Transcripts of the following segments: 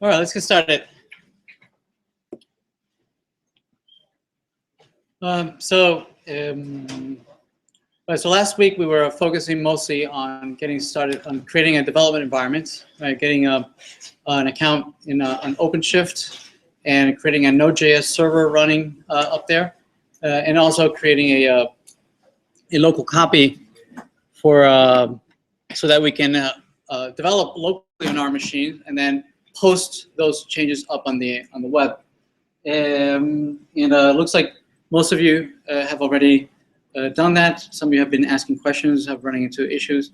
All right, let's get started. So last week we were focusing mostly on getting started on creating a development environment, right? Getting an account in on OpenShift and creating a Node.js server running up there, and also creating a local copy for so that we can develop locally on our machine and then post those changes up on the web. And looks like most of you have already done that. Some of you have been asking questions, have running into issues.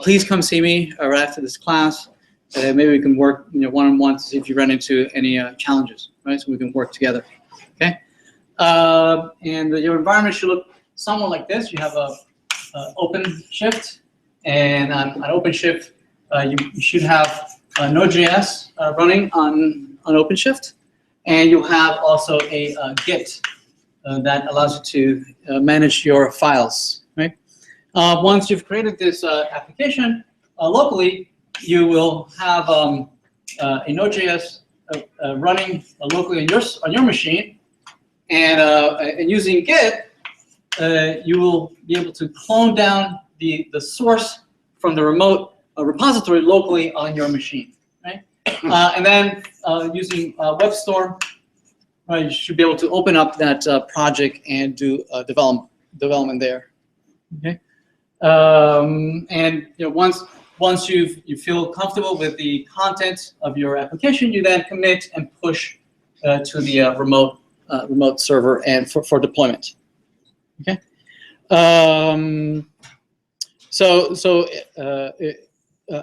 Please come see me right after this class. Maybe we can work one-on-one to see if you run into any challenges, right? So we can work together, okay? And your environment should look somewhat like this. You have a OpenShift, and on OpenShift, you should have Node.js running on OpenShift, and you have also a Git that allows you to manage your files, right? Once you've created this application locally, you will have a Node.js running locally on your machine, and using Git, you will be able to clone down the source from the remote repository locally on your machine, right? And then using WebStorm, you should be able to open up that project and do development there. Okay, and once you feel comfortable with the content of your application, you then commit and push to the remote server and for deployment. Okay,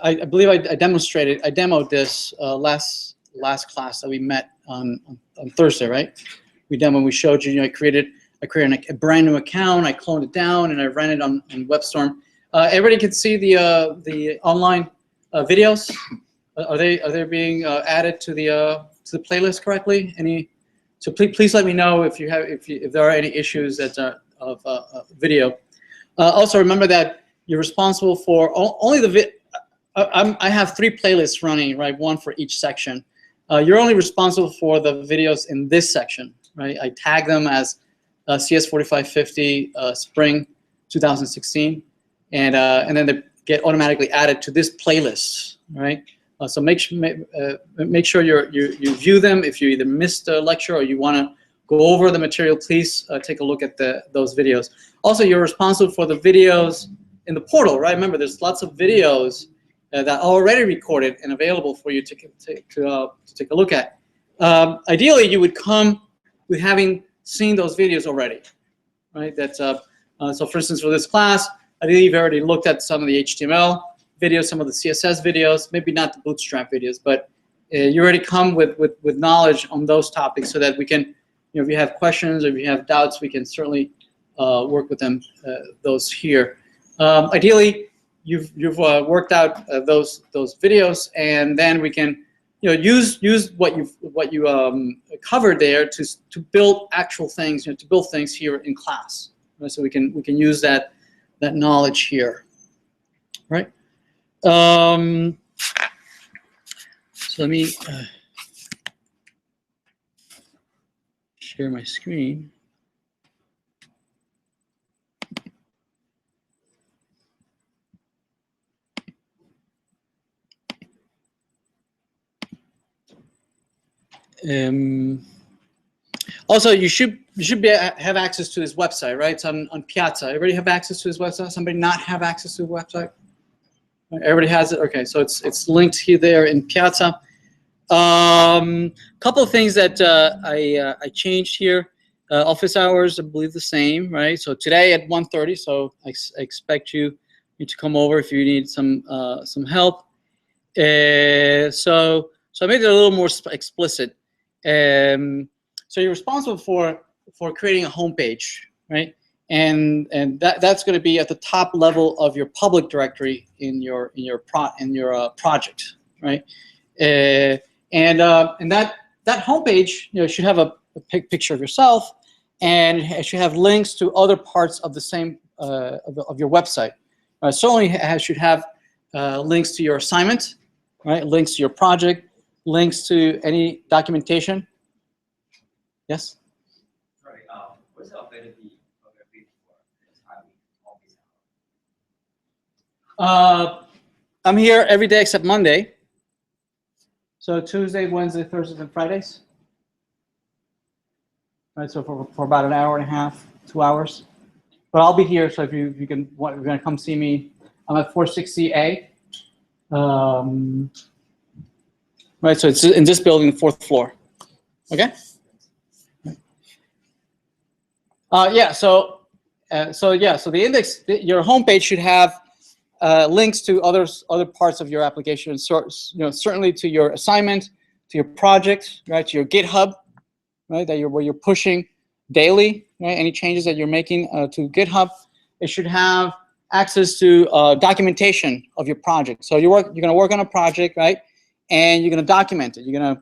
I believe I demoed this last class that we met on Thursday, right? We showed you, I created a brand new account, I cloned it down, and I ran it on WebStorm. Everybody can see the online videos. Are they being added to the playlist correctly? So please let me know if there are any issues that are of video. Also remember that you're responsible for only the I have 3 playlists running, right? One for each section. You're only responsible for the videos in this section, right? I tag them as CS4550 Spring 2016, and then they get automatically added to this playlist, right? So make sure you view them. If you either missed a lecture or you want to go over the material, please take a look at those videos. Also, you're responsible for the videos in the portal, right? Remember, there's lots of videos that are already recorded and available for you to take a look at. Ideally, you would come with having seen those videos already, right? So for instance, for this class, ideally you've already looked at some of the HTML videos, some of the CSS videos, maybe not the Bootstrap videos, but you already come with knowledge on those topics so that we can, if you have questions or if you have doubts, we can certainly work with them, those here. Ideally, you've worked out those videos, and then we can use what you covered there to build actual things, to build things here in class, right? So we can use that knowledge here, right? So let me share my screen. Also, you should have access to his website, right? It's on Piazza. Everybody have access to his website? Somebody not have access to the website? Everybody has it. Okay, so it's linked here there in Piazza. Couple of things that I changed here. Office hours, I believe the same, right? So today at 1:30. So I expect you to come over if you need some help. So I made it a little more explicit. So you're responsible for creating a homepage, right? And that's going to be at the top level of your public directory in your project, right? And that homepage should have a picture of yourself, and it should have links to other parts of the same of your website. Certainly should have links to your assignment, right? Links to your project, links to any documentation. Yes? Sorry, what's the availability for this timing office hour? I'm here every day except Monday. So Tuesday, Wednesday, Thursdays, and Fridays. Right, so for about an hour and a half, 2 hours. But I'll be here, so if you're gonna come see me, I'm at 460A. Right, so it's in this building, 4th floor. Okay. Yeah. So the index, your homepage should have links to other parts of your application. So, certainly to your assignment, to your project, right, to your GitHub, right, where you're pushing daily, right, any changes that you're making to GitHub. It should have access to documentation of your project. So you're going to work on a project, right, and you're going to document it. You're going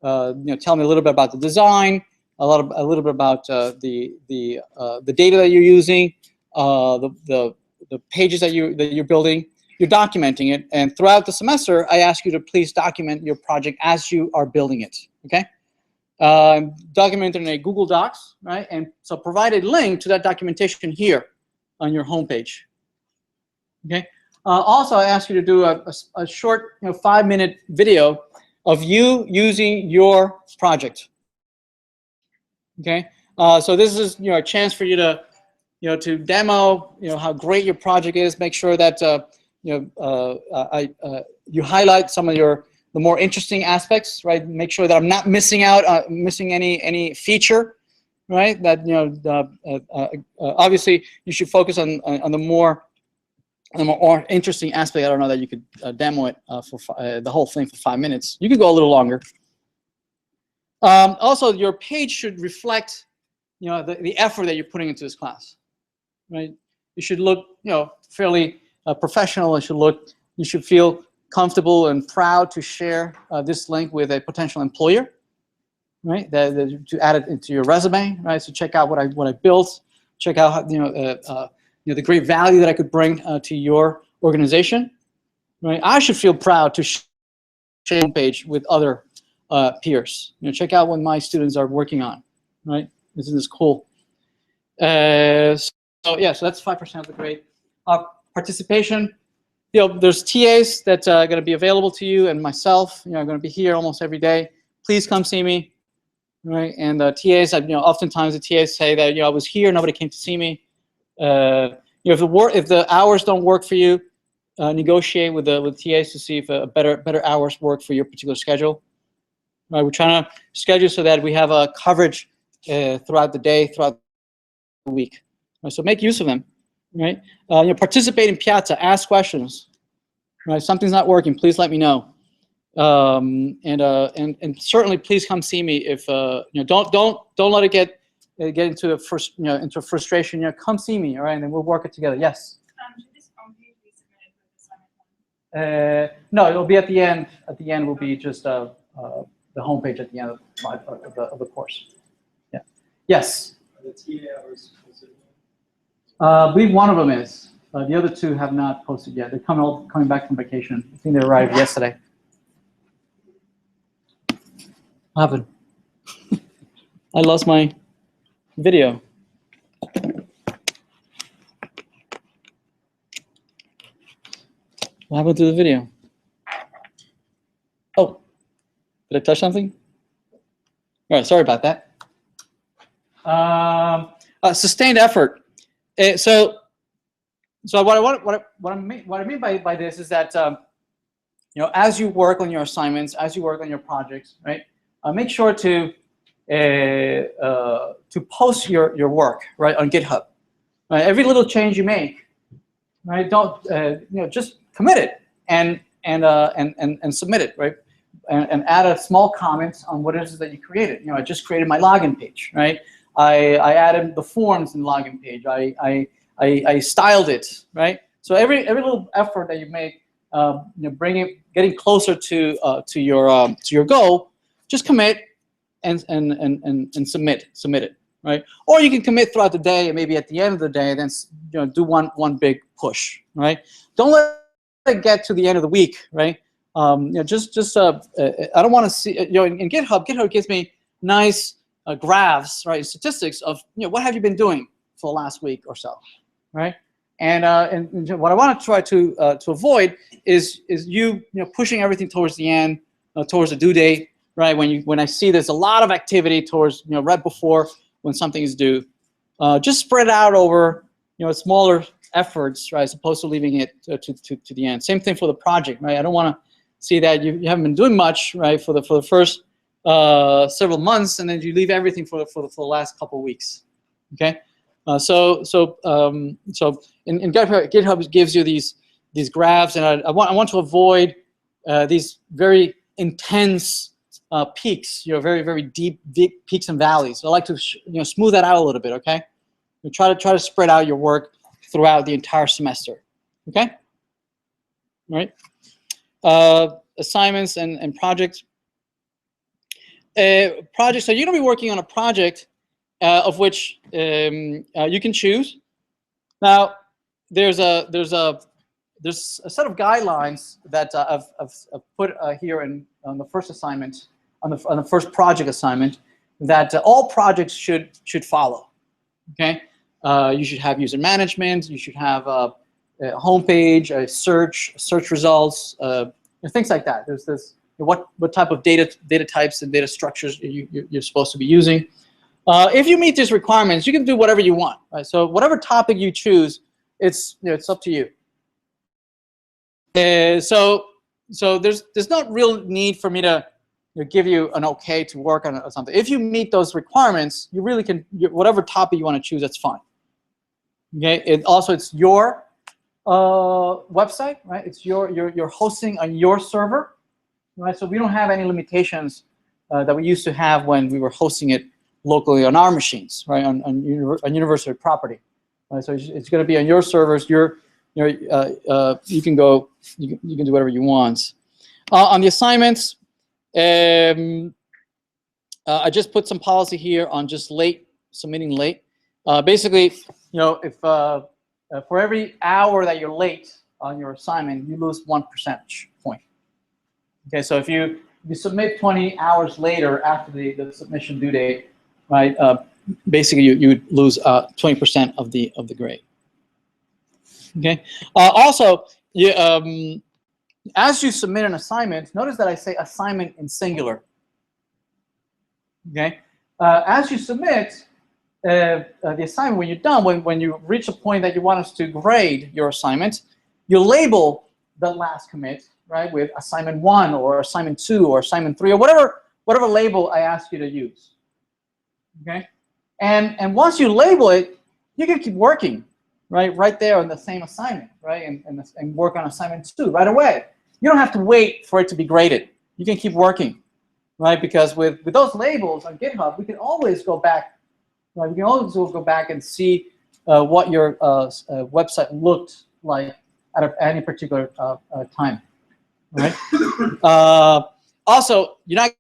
to tell me a little bit about the design, a little bit about the data that you're using, the pages that you're building. You're documenting it, and throughout the semester, I ask you to please document your project as you are building it. Okay. Document in a Google Docs, right? And so provide a link to that documentation here on your homepage. Okay. Also, I ask you to do a short, 5-minute video of you using your project. Okay. So this is a chance for you to to demo how great your project is. Make sure that you highlight some of the more interesting aspects, right? Make sure that I'm not missing out, missing any feature, right? That obviously you should focus on the more interesting aspect. I don't know that you could demo it for the whole thing for 5 minutes. You could go a little longer. Also, your page should reflect the effort that you're putting into this class, right? You should look fairly professional. You should feel comfortable and proud to share this link with a potential employer, right? To add it into your resume, right? So check out what I built. Check out how, the great value that I could bring to your organization, right? I should feel proud to share the homepage with other peers. Check out what my students are working on, right? Isn't this cool? So that's 5% of the grade. Participation. There's TAs that are going to be available to you, and myself. I'm going to be here almost every day. Please come see me, right? And the TAs, oftentimes the TAs say that I was here, nobody came to see me. If the hours don't work for you, negotiate with TAs to see if better hours work for your particular schedule. Right? We're trying to schedule so that we have a coverage throughout the day, throughout the week. Right? So make use of them. Right? Participate in Piazza. Ask questions. Right? Something's not working. Please let me know. And certainly, please come see me. If don't let it get into into frustration. Come see me. All right, and then we'll work it together. Yes. Should this homepage be submitted with the assignment one? No, it'll be at the end. At the end will be just the homepage at the end of the course. Yeah. Yes. Are the TA hours posted? I believe one of them is. The other two have not posted yet. They're coming back from vacation. I think they arrived yesterday. What happened? I lost my video. What happened to the video? Oh, did I touch something? All right, sorry about that. Sustained effort. So what I mean by this is that as you work on your assignments, as you work on your projects, right? Make sure to post your work, right, on GitHub. Right? Every little change you make, right? Don't just commit it and submit it, right? And add a small comment on what it is that you created. I just created my login page, right? I added the forms in the login page. I styled it, right? So every little effort that you make, getting closer to your goal, just commit and submit it, right? Or you can commit throughout the day, and maybe at the end of the day, then do one big push, right? Don't let it get to the end of the week, right? just I don't want to see, in GitHub gives me nice graphs, right, statistics of, what have you been doing for the last week or so, right? And what I want to try to avoid is you pushing everything towards the end, towards the due date, right? When I see there's a lot of activity towards right before when something is due, just spread out over smaller efforts, right? As opposed to leaving it to the end. Same thing for the project, right? I don't want to see that you haven't been doing much, right, for the first several months, and then you leave everything for the last couple of weeks. Okay. So in GitHub gives you these graphs, and I want to avoid these very intense peaks, very very deep peaks and valleys. So I like to smooth that out a little bit. Okay, you try to spread out your work throughout the entire semester. Okay, all right. Assignments and projects. Project. So you're gonna be working on a project of which you can choose. Now, there's a set of guidelines that I've put here on the first assignment, on the first project assignment, that all projects should follow. Okay, you should have user management. You should have a homepage, a search results, things like that. There's this what type of data types and data structures you're supposed to be using. If you meet these requirements, you can do whatever you want. Right? So whatever topic you choose, it's up to you. So there's not real need for me to give you an okay to work on something. If you meet those requirements, you really can, whatever topic you want to choose, that's fine. Okay. It's your website, right? It's you're hosting on your server, right? So we don't have any limitations that we used to have when we were hosting it locally on our machines, right? On university property. Right? So it's going to be on your servers. You can go. You can do whatever you want. On the assignments, I just put some policy here on just submitting late. Basically, if for every hour that you're late on your assignment, you lose 1 percentage point. Okay, so if you submit 20 hours later after the submission due date, right? Basically, you would lose 20% of the grade. Okay. Also, as you submit an assignment, notice that I say assignment in singular. Okay. As you submit the assignment, when you're done, when you reach a point that you want us to grade your assignment, you label the last commit, right, with assignment 1 or assignment 2 or assignment 3 or whatever label I ask you to use. Okay, and once you label it, you can keep working, right there on the same assignment, right, and work on assignment 2 right away. You don't have to wait for it to be graded. You can keep working, right? Because with those labels on GitHub, we can always go back. Right? We can always go back and see what your website looked like at any particular time, right? Also, you're not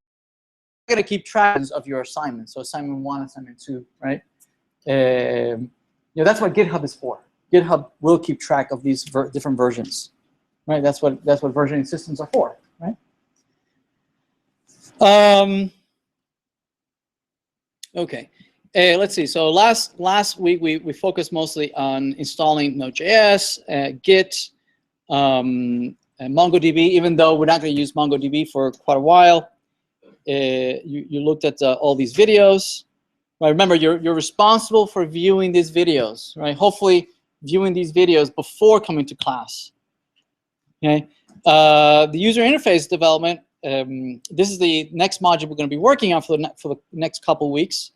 going to keep track of your assignments. So assignment 1, assignment 2, right? That's what GitHub is for. GitHub will keep track of these different versions, right? That's what versioning systems are for, right? Okay. Let's see. So last week we focused mostly on installing Node.js, Git, and MongoDB. Even though we're not going to use MongoDB for quite a while, you looked at all these videos. Right? Remember, you're responsible for viewing these videos, right? Hopefully, viewing these videos before coming to class. Okay. The user interface development. This is the next module we're going to be working on for the next couple weeks.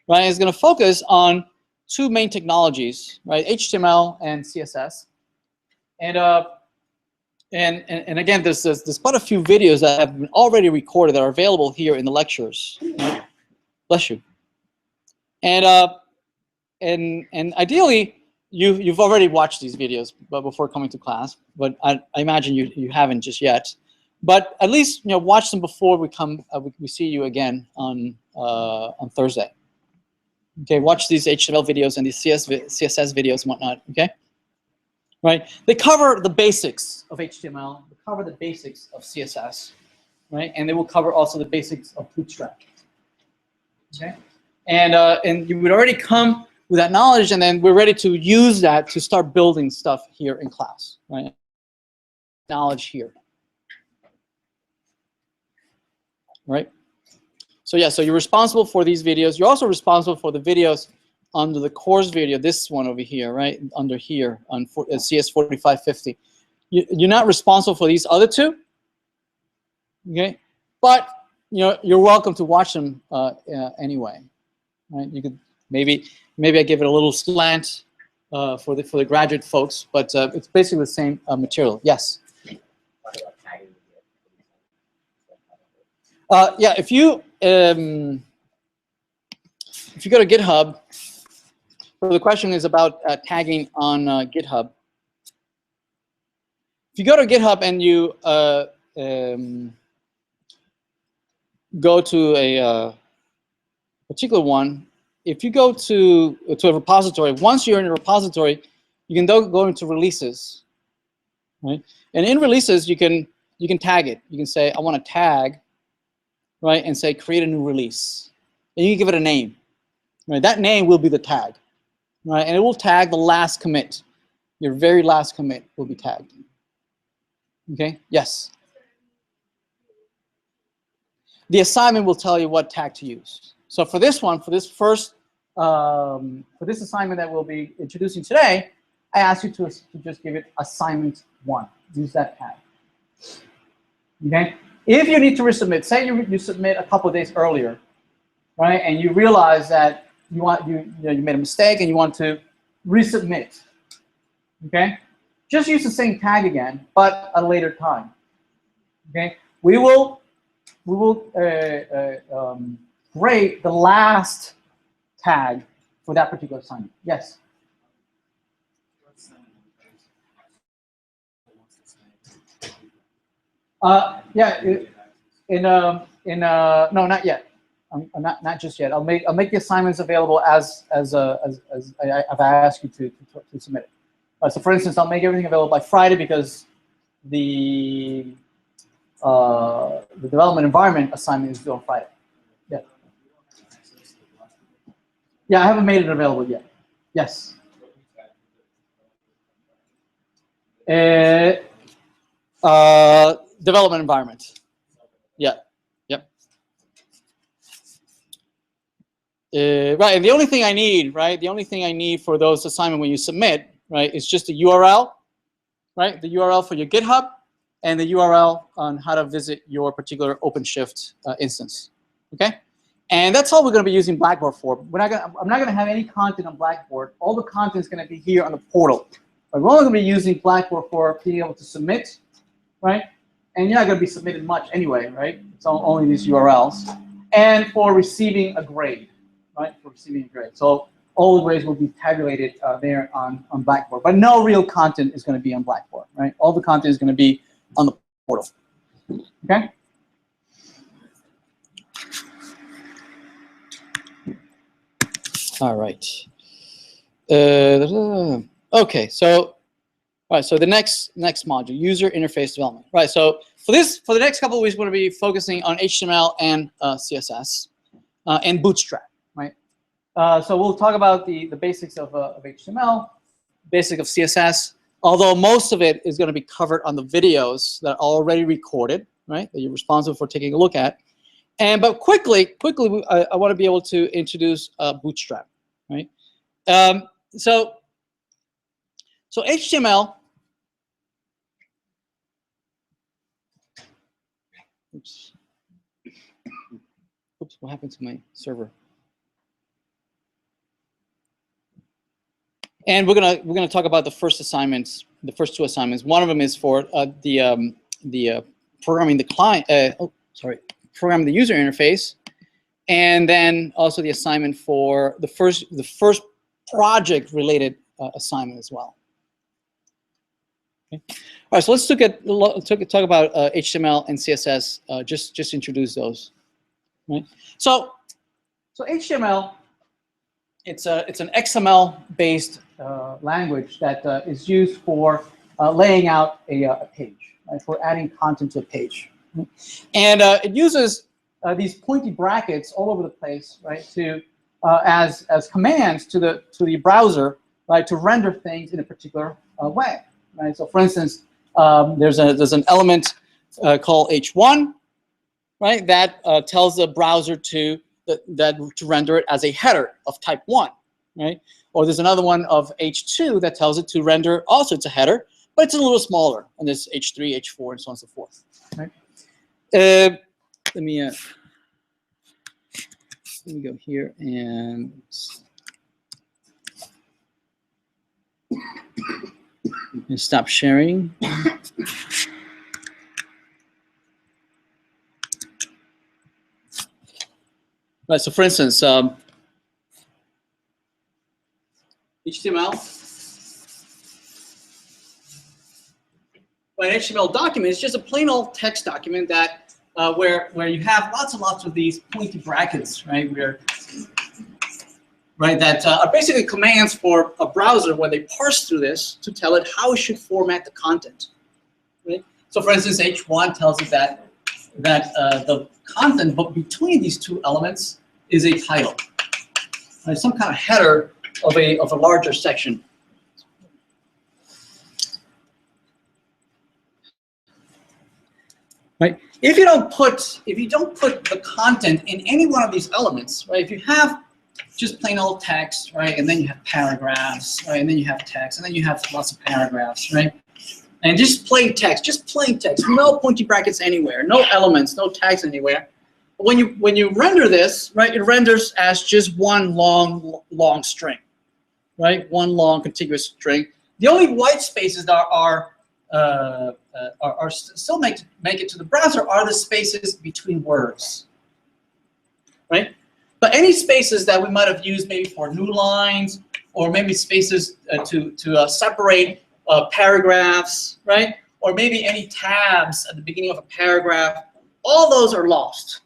Right, it's going to focus on 2 main technologies, right? HTML and CSS. And again, there's quite a few videos that have been already recorded that are available here in the lectures. Right? Bless you. And ideally, you've already watched these videos, but before coming to class. But I imagine you haven't just yet. But at least watch them before we see you again on Thursday. Okay, watch these HTML videos and these CSS videos and whatnot. Okay, right? They cover the basics of HTML, they cover the basics of CSS, right? And they will cover also the basics of Bootstrap. Okay, and you would already come with that knowledge, and then we're ready to use that to start building stuff here in class, right? Knowledge here, right? So yeah, so you're responsible for these videos. You're also responsible for the videos under the course video, this one over here, right? Under here on CS4550. You're not responsible for these other two, okay? But you know, you're welcome to watch them anyway, right? You could maybe I give it a little slant for the graduate folks, but it's basically the same material. Yes. Yeah, if you go to GitHub, so the question is about tagging on GitHub. If you go to GitHub and you go to a particular one, if you go to a repository, once you're in a repository, you can go into releases, right? And in releases, you can tag it. You can say, I want to tag, right, and say create a new release, and you can give it a name, right? That name will be the tag, right? And it will tag the last commit. Your very last commit will be tagged. Okay? Yes. The assignment will tell you what tag to use. So for this one, for this first, for this assignment that we'll be introducing today, I ask you to just give it assignment 1. Use that tag. Okay? If you need to resubmit, say you submit a couple of days earlier, right, and you realize that you made a mistake and you want to resubmit, okay? Just use the same tag again, but at a later time. Okay? We will grade the last tag for that particular assignment. Yes. Yeah. No, not yet. Not just yet. I'll make the assignments available as I've asked you to submit it. So for instance, I'll make everything available by Friday because the development environment assignment is due on Friday. Yeah. Yeah, I haven't made it available yet. Yes. Development environment. Yeah. Yep. Right, and the only thing I need, right, the only thing I need for those assignments when you submit, right, is just the URL, right, the URL for your GitHub, and the URL on how to visit your particular OpenShift instance, okay? And that's all we're going to be using Blackboard for. I'm not going to have any content on Blackboard. All the content is going to be here on the portal. But we're only going to be using Blackboard for being able to submit, right? And you're not going to be submitted much anyway, right? It's only these URLs. And for receiving a grade, right? For receiving a grade. So all the grades will be tabulated there on Blackboard. But no real content is going to be on Blackboard, right? All the content is going to be on the portal, okay? All right. Okay, so all right. So the next module, user interface development. Right. So for the next couple of weeks, we're going to be focusing on HTML and CSS and Bootstrap. Right. So we'll talk about the basics of HTML, basic of CSS. Although most of it is going to be covered on the videos that are already recorded, right? That you're responsible for taking a look at. But quickly, I want to be able to introduce Bootstrap, right? So HTML. Oops. Oops. What happened to my server? And we're gonna talk about the first assignments, the first 2 assignments. One of them is for the programming the client. Programming the user interface, and then also the assignment for the first project related assignment as well. Okay. All right, so let's talk about HTML and CSS. Just introduce those. Right. So HTML it's an XML-based language that is used for laying out a page, right, for adding content to a page. And it uses these pointy brackets all over the place, right, to as commands to the browser, right, to render things in a particular way, right. So, for instance, there's an element called h1, right, that tells the browser to render it as a header of type 1, right? Or there's another one of h2 that tells it to render also it's a header, but it's a little smaller, and there's h3, h4, and so on and so forth, right? Let me go here and stop sharing. Right, so for instance, HTML. Well, an HTML document is just a plain old text document that where you have lots and lots of these pointy brackets, right? That are basically commands for a browser when they parse through this to tell it how it should format the content. Right? So, for instance, H1 tells it that the content between these two elements is a title, right? Some kind of header of a larger section. Right? If you don't put the content in any one of these elements, right? If you have just plain old text, right, and then you have paragraphs, right, and then you have text, and then you have lots of paragraphs, right, and just plain text, no pointy brackets anywhere, no elements, no tags anywhere. When you render this, right, it renders as just one long string, right, one long contiguous string. The only white spaces that are still make it to the browser are the spaces between words, right? But any spaces that we might have used maybe for new lines, or maybe spaces to separate paragraphs, right? Or maybe any tabs at the beginning of a paragraph, all those are lost,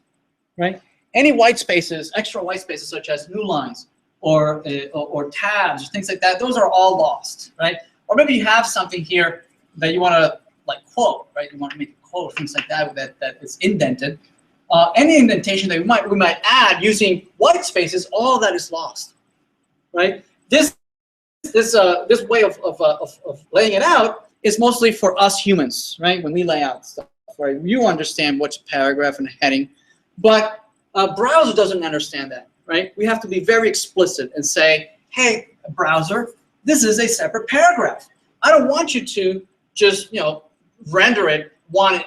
right? Any white spaces, extra white spaces such as new lines or tabs or things like that, those are all lost, right? Or maybe you have something here that you want to like quote, right? You want to make a quote, things like that that is indented. Any indentation that we might add using white spaces, all that is lost, right? This way of laying it out is mostly for us humans, right? When we lay out stuff, right? You understand what's a paragraph and a heading, but a browser doesn't understand that, right? We have to be very explicit and say, hey, browser, this is a separate paragraph. I don't want you to just, render it one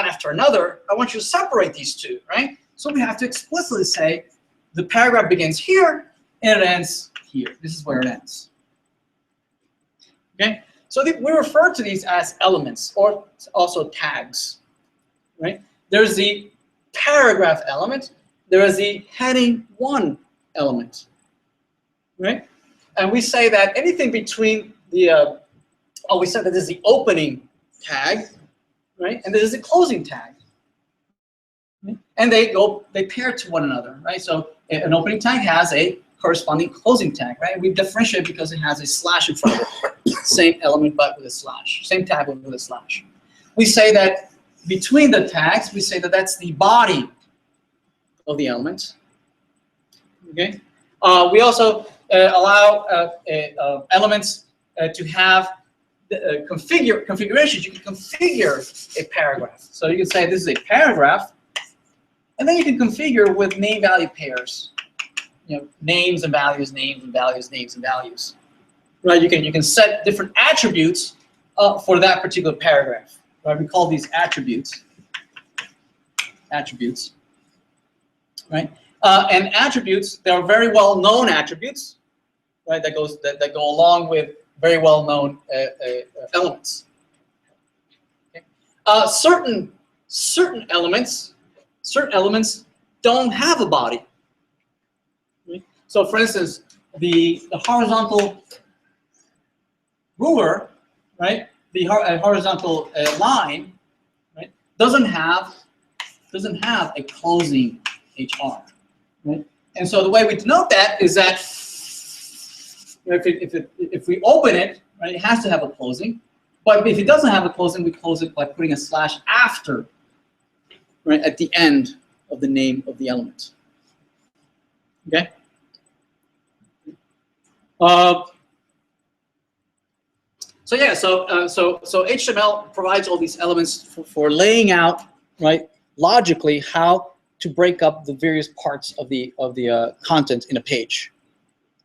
after another. I want you to separate these two, right? So we have to explicitly say the paragraph begins here and it ends here. This is where it ends. Okay? So we refer to these as elements or also tags, right? There's the paragraph element. There is the heading 1 element, right? And we say that anything between the we said that this is the opening tag, right? And this is the closing tag. Right? And they pair to one another, right? So an opening tag has a corresponding closing tag, right? We differentiate because it has a slash in front of it. Same element but with a slash. Same tag with a slash. We say that between the tags, we say that that's the body of the element. Okay. We also allow elements to have configurations. You can configure a paragraph. So you can say this is a paragraph, and then you can configure with name-value pairs. Names and values, names and values, names and values. Right? You can set different attributes for that particular paragraph. Right? We call these attributes. Attributes. Right? And attributes, they are very well-known attributes, right? That go along with very well-known elements. Okay. Certain elements don't have a body. Right? So, for instance, the horizontal ruler, right? The horizontal line, right? Doesn't have a closing HR, right? And so the way we denote that is that if we open it, right, it has to have a closing. But if it doesn't have a closing, we close it by putting a slash after, right, at the end of the name of the element. Okay. So yeah, so HTML provides all these elements for laying out, right, logically how to break up the various parts of the content in a page.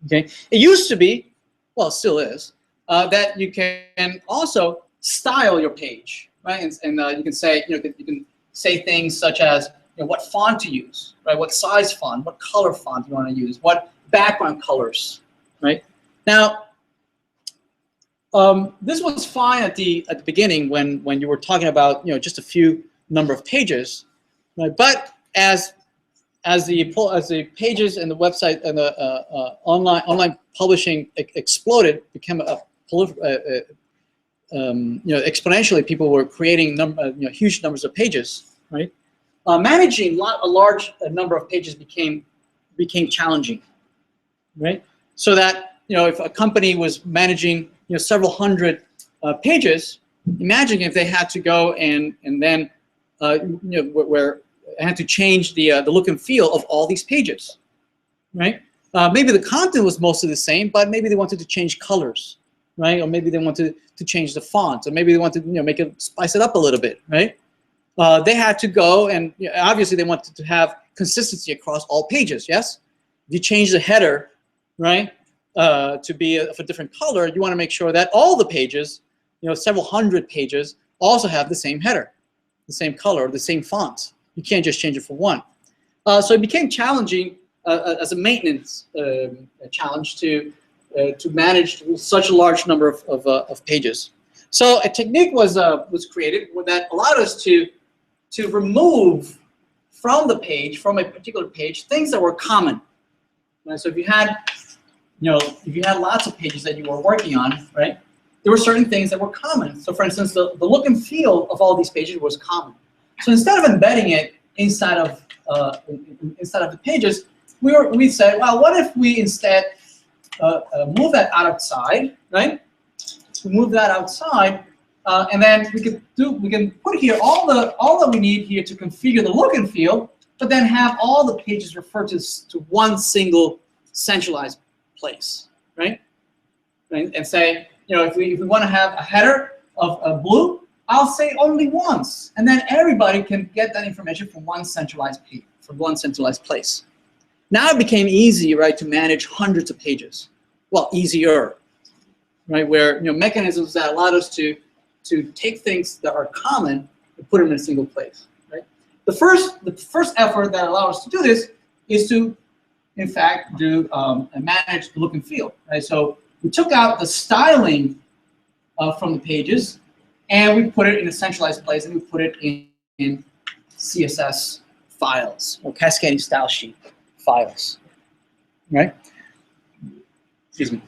Okay, it used to be, well, it still is, that you can also style your page, right, and you can say, you can say things such as, what font to use, right, what size font, what color font you want to use, what background colors, right. Now, this was fine at the beginning when you were talking about just a few number of pages, right? But as the pages and the website and the online publishing exploded, became exponentially, people were creating huge numbers of pages, right? Managing a large number of pages became challenging, right? So that if a company was managing several hundred pages, imagine if they had to go and then where had to change the look and feel of all these pages, right? Maybe the content was mostly the same, but maybe they wanted to change colors, right? Or maybe they wanted to change the font, or maybe they wanted to make it, spice it up a little bit, right? They had to go and obviously they wanted to have consistency across all pages. Yes, if you change the header, right, to be of a different color, you want to make sure that all the pages, several hundred pages, also have the same header, the same color, the same font. You can't just change it for one. So it became challenging as a maintenance challenge to manage such a large number of pages. So a technique was created that allowed us to remove from the page, from a particular page, things that were common. Right? So if you had lots of pages that you were working on, right, there were certain things that were common. So for instance, the look and feel of all these pages was common. So instead of embedding it inside of the pages, we said, well, what if we instead move that outside, right? Move that outside, and then we can put here all that we need here to configure the look and feel, but then have all the pages referred to one single centralized place, right? And say, if we want to have a header of blue, I'll say only once, and then everybody can get that information from one centralized page, from one centralized place. Now it became easy, right, to manage hundreds of pages. Well, easier, right? Where mechanisms that allowed us to take things that are common and put them in a single place, right? The first effort that allowed us to do this is to, in fact, manage the look and feel, right? So we took out the styling from the pages, and we put it in a centralized place, and we put it in CSS files, or cascading style sheet files, right? Excuse me.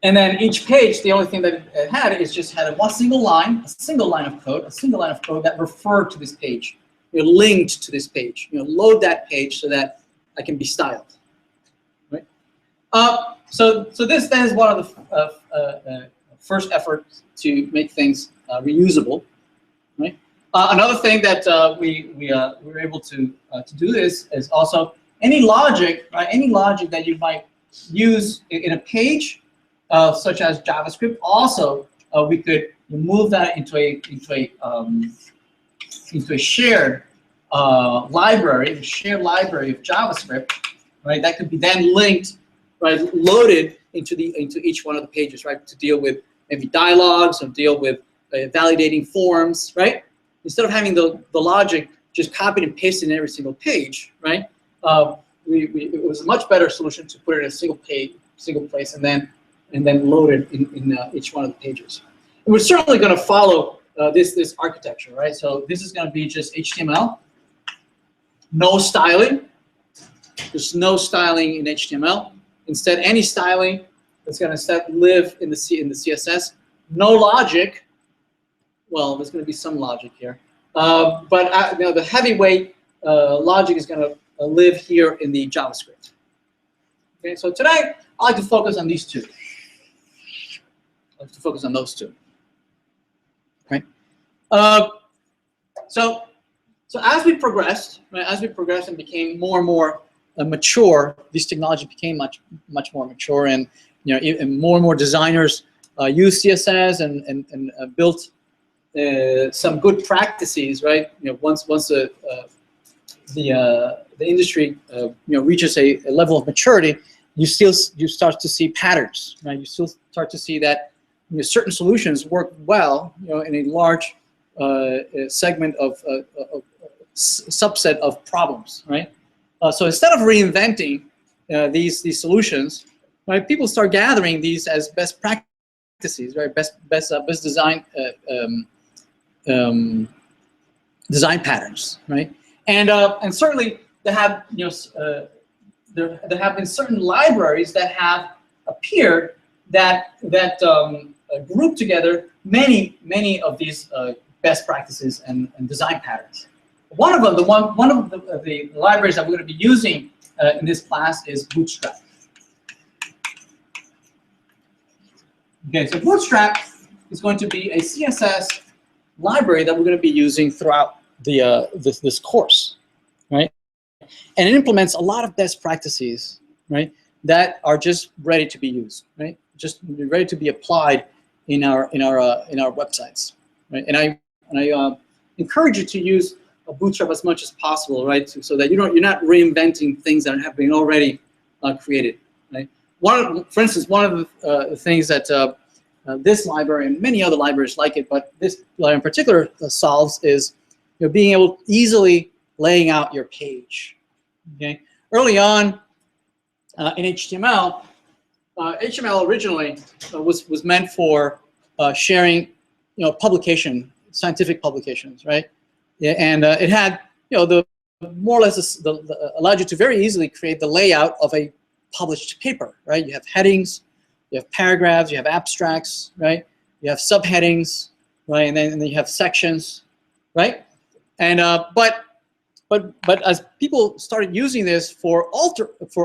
And then each page, the only thing that it had is just had a single line of code that referred to this page, linked to this page. Load that page so that I can be styled, right? So this then is one of the first efforts to make things reusable, right? Another thing that we were able to do this is also any logic, right? Any logic that you might use in a page, such as JavaScript. Also, we could move that into a shared library, a shared library of JavaScript, right? That could be then linked, right? Loaded into each one of the pages, right? To deal with maybe dialogues or deal with validating forms, right? Instead of having the logic just copied and pasted in every single page, right? It was a much better solution to put it in a single place, and then load it in each one of the pages. And we're certainly going to follow this architecture, right? So this is going to be just HTML, no styling. There's no styling in HTML. Instead, any styling that's going to live in the CSS. No logic. Well, there's going to be some logic here, but the heavyweight logic is going to live here in the JavaScript. Okay, so today I like to focus on these two. I like to focus on those two. Right. So as we progressed, right, as we progressed and became more and more mature, these technologies became much more mature, and and more designers use CSS and built some good practices, right? Once the industry reaches a level of maturity, you start to see patterns, right? You still start to see that certain solutions work well, in a large segment of subset of problems, right? So instead of reinventing these solutions, right, people start gathering these as best practices, right? Best design design patterns, right? And certainly there have there have been certain libraries that have appeared that group together many of these best practices and design patterns. One of them, one of the libraries that we're going to be using in this class is Bootstrap. Okay, so Bootstrap is going to be a CSS library that we're going to be using throughout the this course, right? And it implements a lot of best practices, right, that are just ready to be used, right? Just ready to be applied in our websites, right? And I encourage you to use Bootstrap as much as possible, right? So that you're not reinventing things that have been already created, right? For instance, one of the things that this library and many other libraries like it, but this library in particular solves is being able to easily laying out your page. Okay, early on in HTML, HTML originally was meant for sharing, scientific publications, right? Yeah, and it had, the more or less allowed you to very easily create the layout of a published paper, right? You have headings, you have paragraphs, you have abstracts, right? You have subheadings, right? And then you have sections, right? And but as people started using this for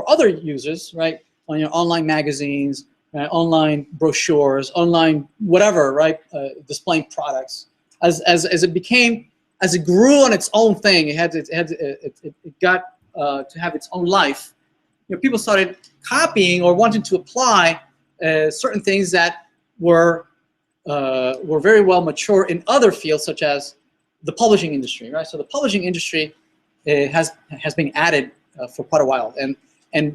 other users, right? On your online magazines, online brochures, online whatever, right? Displaying products. As it grew on its own thing, it got to have its own life. People started copying or wanting to apply certain things that were very well mature in other fields, such as the publishing industry, right? So the publishing industry has been added for quite a while, and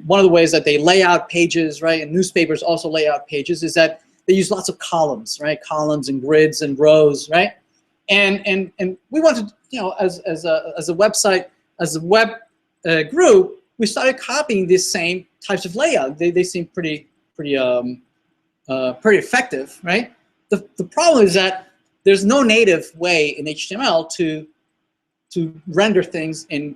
one of the ways that they lay out pages, right, and newspapers also lay out pages, is that they use lots of columns, right? Columns and grids and rows, right? And we wanted, as a website, as a web grew, we started copying these same types of layout. They seem pretty effective, right? The problem is that there's no native way in HTML to render things in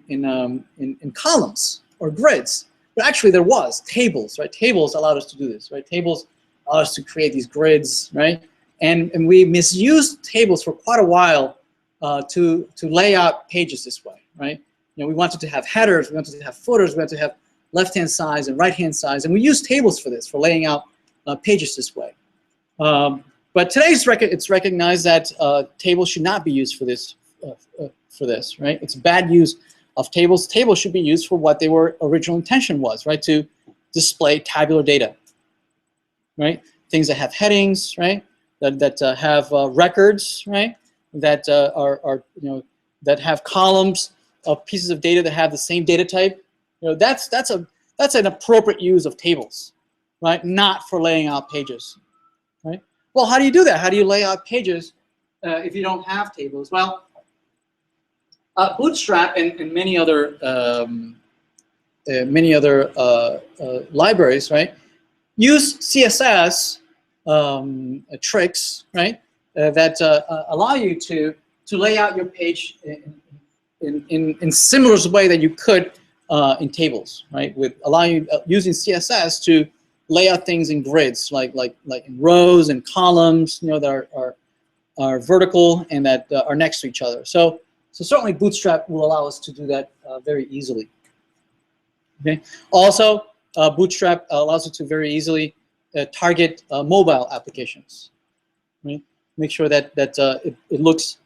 columns or grids. But actually there was tables, right? Tables allowed us to do this, right? Tables allowed us to create these grids, right? And we misused tables for quite a while to lay out pages this way, right? We wanted to have headers, we wanted to have footers, we wanted to have left-hand sides and right-hand sides, and we use tables for this, for laying out pages this way. But today it's recognized that tables should not be used for this, right? It's bad use of tables. Tables should be used for what their original intention was, right? To display tabular data, right? Things that have headings, right? That have records, right? That that have columns of pieces of data that have the same data type. That's an appropriate use of tables, right? Not for laying out pages, right? Well, how do you do that? How do you lay out pages if you don't have tables? Well, Bootstrap and many other libraries, right, use CSS tricks, right, that allow you to lay out your page in similar way that you could in tables, right? With allowing you using CSS to lay out things in grids, like in rows and columns, that are vertical and that are next to each other. So certainly Bootstrap will allow us to do that very easily. Okay. Also, Bootstrap allows you to very easily target mobile applications. Right? Make sure that it looks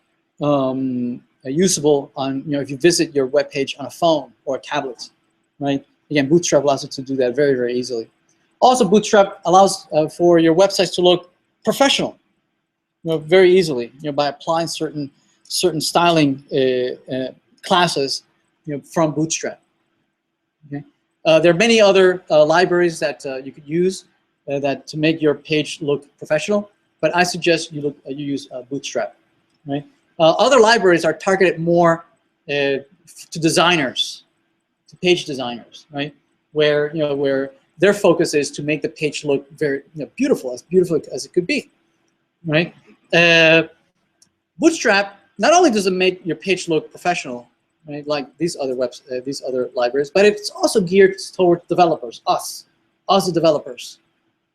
usable on, if you visit your web page on a phone or a tablet, right? Again, Bootstrap allows you to do that very, very easily. Also, Bootstrap allows for your websites to look professional, very easily, by applying certain styling classes, from Bootstrap. Okay. There are many other libraries that you could use that to make your page look professional, but I suggest you use Bootstrap. Right. Other libraries are targeted more to designers, to page designers, right? Where where their focus is to make the page look very beautiful as it could be, right? Bootstrap not only does it make your page look professional, right, like these other libraries, but it's also geared towards developers, us the developers,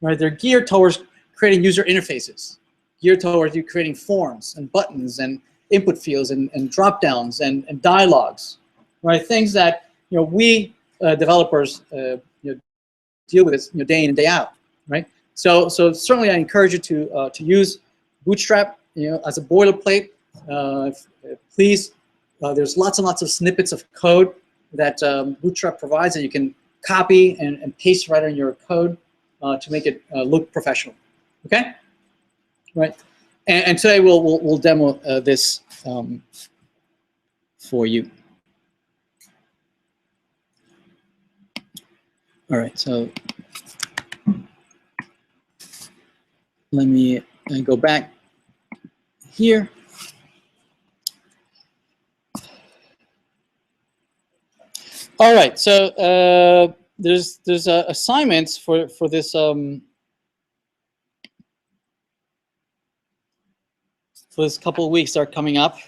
right? They're geared towards creating user interfaces, geared towards you creating forms and buttons and input fields and drop downs and dialogues, right? Things that we developers deal with it day in and day out, right? So certainly I encourage you to use Bootstrap as a boilerplate. Please, there's lots and lots of snippets of code that Bootstrap provides that you can copy and paste right in your code to make it look professional. Okay, right? And today we'll demo this for you. All right, so let me go back here. All right, so there's assignments for this couple of weeks that are coming up.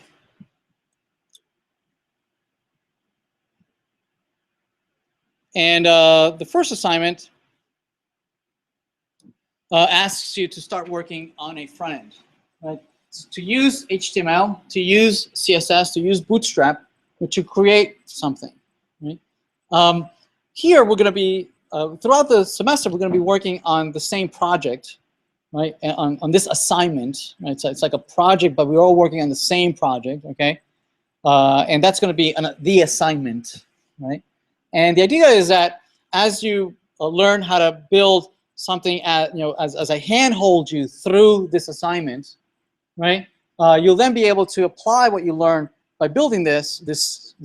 And the first assignment asks you to start working on a front end, right? So to use HTML, to use CSS, to use Bootstrap, to create something, right? Here we're going to be, throughout the semester, we're going to be working on the same project, right? On this assignment, right? So it's like a project, but we're all working on the same project, okay? And that's going to be the assignment, right? And the idea is that as you learn how to build something, as I handhold you through this assignment, right? You'll then be able to apply what you learn by building this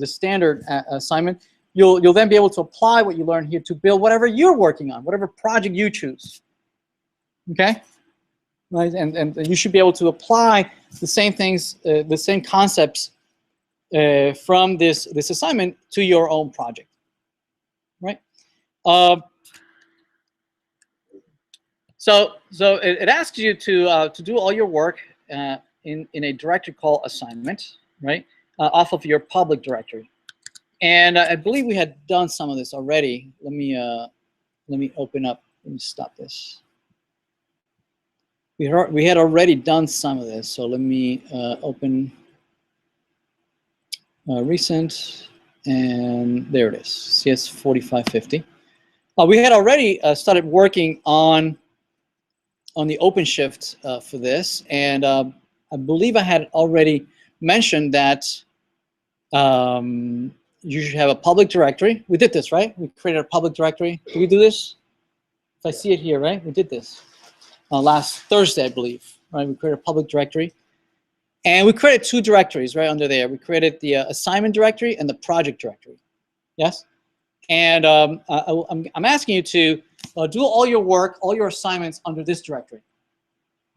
standard assignment. You'll then be able to apply what you learn here to build whatever you're working on, whatever project you choose. Okay, right? And you should be able to apply the same things, the same concepts from this assignment to your own project, right? So it asks you to do all your work in a directory called assignment, right? Off of your public directory. And I believe we had done some of this already. Let me open up. Let me stop this. We had already done some of this. So let me open recent, and there it is, CS4550. We had already started working on the OpenShift for this, and I believe I had already mentioned that you should have a public directory. We did this, right? We created a public directory. Did we do this? If I see it here, right? We did this last Thursday, I believe, right? We created a public directory, and we created two directories right under there. We created the assignment directory and the project directory. Yes? And I'm asking you to do all your work, all your assignments under this directory,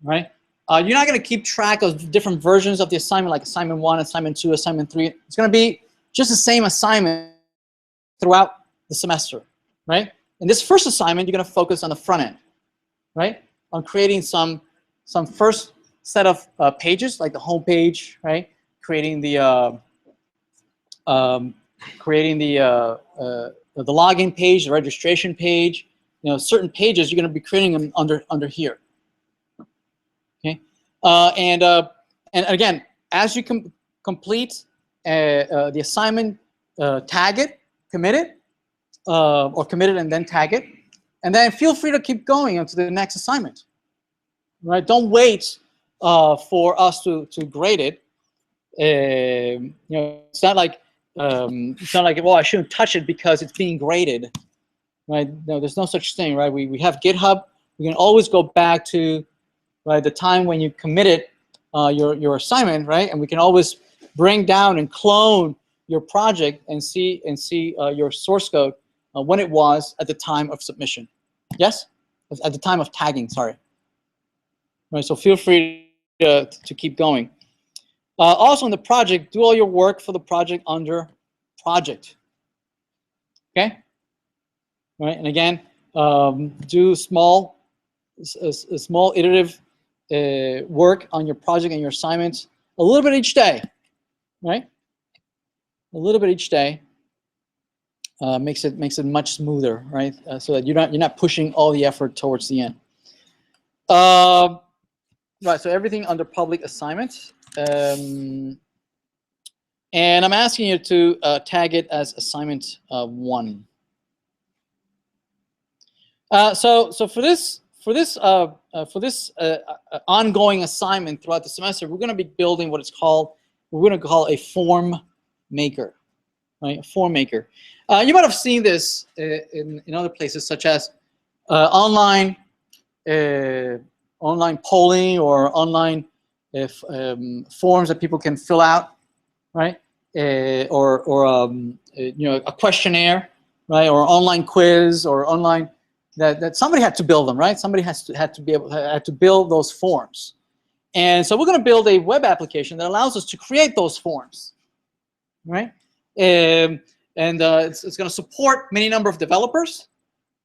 right? You're not going to keep track of different versions of the assignment, like assignment 1, assignment 2, assignment 3. It's going to be just the same assignment throughout the semester, right? In this first assignment, you're going to focus on the front end, right? On creating some first set of pages, like the home page, right? Creating the login page, the registration page. Certain pages you're going to be creating them under here. Okay, and again, as you complete the assignment, tag it, commit it, or commit it and then tag it. And then feel free to keep going into the next assignment. Right? Don't wait for us to grade it. You know, it's not like well, I shouldn't touch it because it's being graded. Right? No, there's no such thing. Right? We have GitHub. We can always go back to the time when you committed your assignment, right? And we can always bring down and clone your project and see your source code when it was at the time of submission. Yes, at the time of tagging. Sorry. Right. So feel free to keep going. Also, in the project, do all your work for the project under project. Okay. Right. And again, do small iterative work on your project and your assignments a little bit each day. Right. A little bit each day. Makes it much smoother, right? So that you're not pushing all the effort towards the end. Right. So everything under public assignments, and I'm asking you to tag it as assignment 1. So for this ongoing assignment throughout the semester, we're going to be building what we're going to call a form maker. Right, a form maker. You might have seen this in other places, such as online polling or online forms that people can fill out, right? Or you know, a questionnaire, right? Or online quiz, or online that somebody had to build them, right? Somebody had to build those forms, and so we're going to build a web application that allows us to create those forms, right? And it's going to support many number of developers,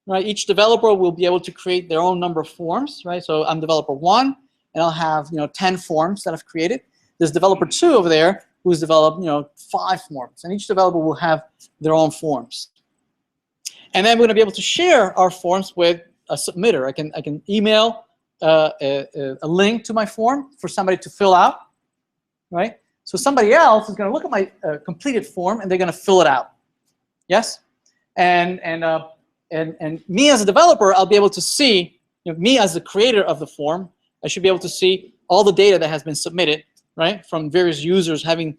right? Each developer will be able to create their own number of forms, right? So I'm developer 1, and I'll have 10 forms that I've created. There's developer 2 over there who's developed 5 forms, and each developer will have their own forms. And then we're going to be able to share our forms with a submitter. I can email a link to my form for somebody to fill out, right? So somebody else is going to look at my completed form, and they're going to fill it out. Yes, and me as a developer, I'll be able to see. Me as the creator of the form, I should be able to see all the data that has been submitted, right, from various users having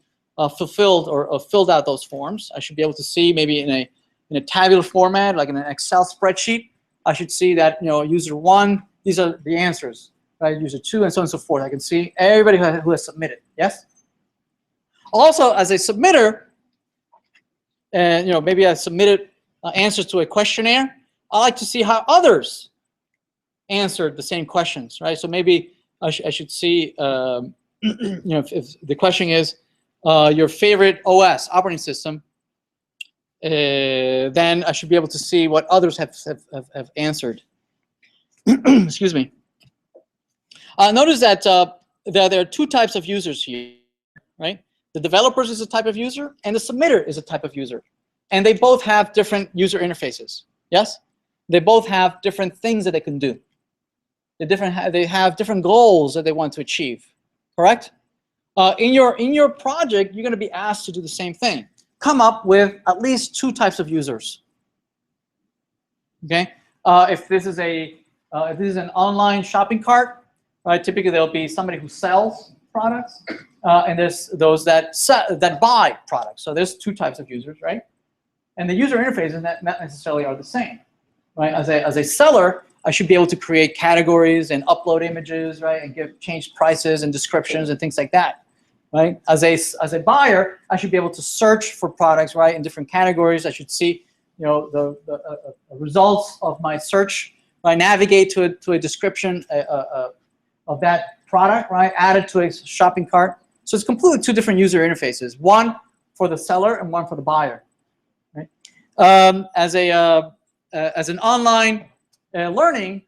fulfilled or filled out those forms. I should be able to see maybe in a tabular format, like in an Excel spreadsheet. I should see that user 1, these are the answers, right? User 2, and so on and so forth. I can see everybody who has submitted. Yes. Also, as a submitter, and maybe I submitted answers to a questionnaire, I like to see how others answered the same questions, right? So maybe I should see, if the question is your favorite OS operating system, then I should be able to see what others have answered. Excuse me. Notice that there are 2 types of users here, right? The developers is a type of user, and the submitter is a type of user. And they both have different user interfaces. Yes? They both have different things that they can do. They have different goals that they want to achieve. Correct? In your project, you're going to be asked to do the same thing. Come up with at least 2 types of users. Okay? If this is an online shopping cart, right? Typically there'll be somebody who sells products, and there's those that buy products. So there's 2 types of users, right? And the user interfaces not necessarily are the same, right? As a seller, I should be able to create categories and upload images, right? And change prices and descriptions and things like that, right? As a buyer, I should be able to search for products, right, in different categories. I should see, the results of my search, right? Navigate to a description of that product, right? Add it to a shopping cart. So it's completely 2 different user interfaces, one for the seller and one for the buyer. Right? As an online learning,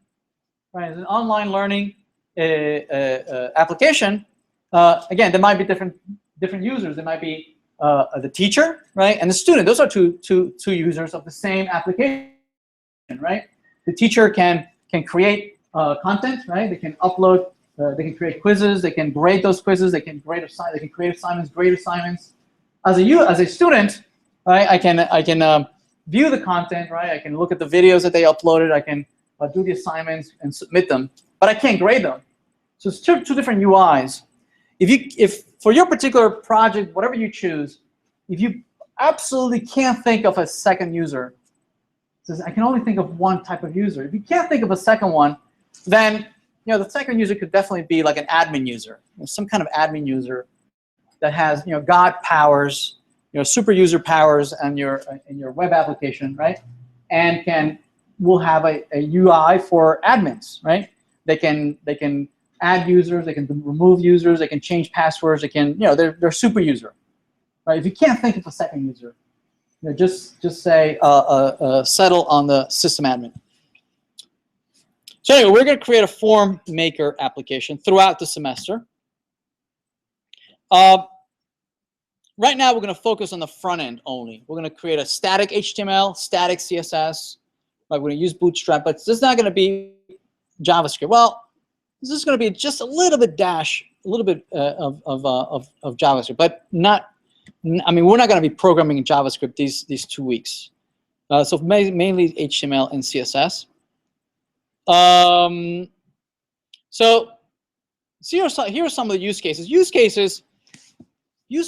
right? As an online learning application, again, there might be different users. There might be the teacher, right, and the student. Those are two users of the same application, right? The teacher can create content, right? They can upload. They can create quizzes. They can grade those quizzes. They can create assignments, grade assignments. As a student, right? I can view the content, right? I can look at the videos that they uploaded. I can do the assignments and submit them, but I can't grade them. So it's two different UIs. If for your particular project, whatever you choose, if you absolutely can't think of a second user, it says I can only think of one type of user. If you can't think of a second one, then the second user could definitely be like an admin user, some kind of admin user that has God powers, super user powers on your web application, right? And will have a UI for admins, right? They can add users, they can remove users, they can change passwords, they can they're super user, right? If you can't think of a second user, just say settle on the system admin. So anyway, we're going to create a form maker application throughout the semester. Right now, we're going to focus on the front end only. We're going to create a static HTML, static CSS. Right, we're going to use Bootstrap, but this is not going to be JavaScript. Well, this is going to be just a little bit of JavaScript, but not. I mean, we're not going to be programming in JavaScript these 2 weeks. So mainly HTML and CSS. So here are some of the use cases. Use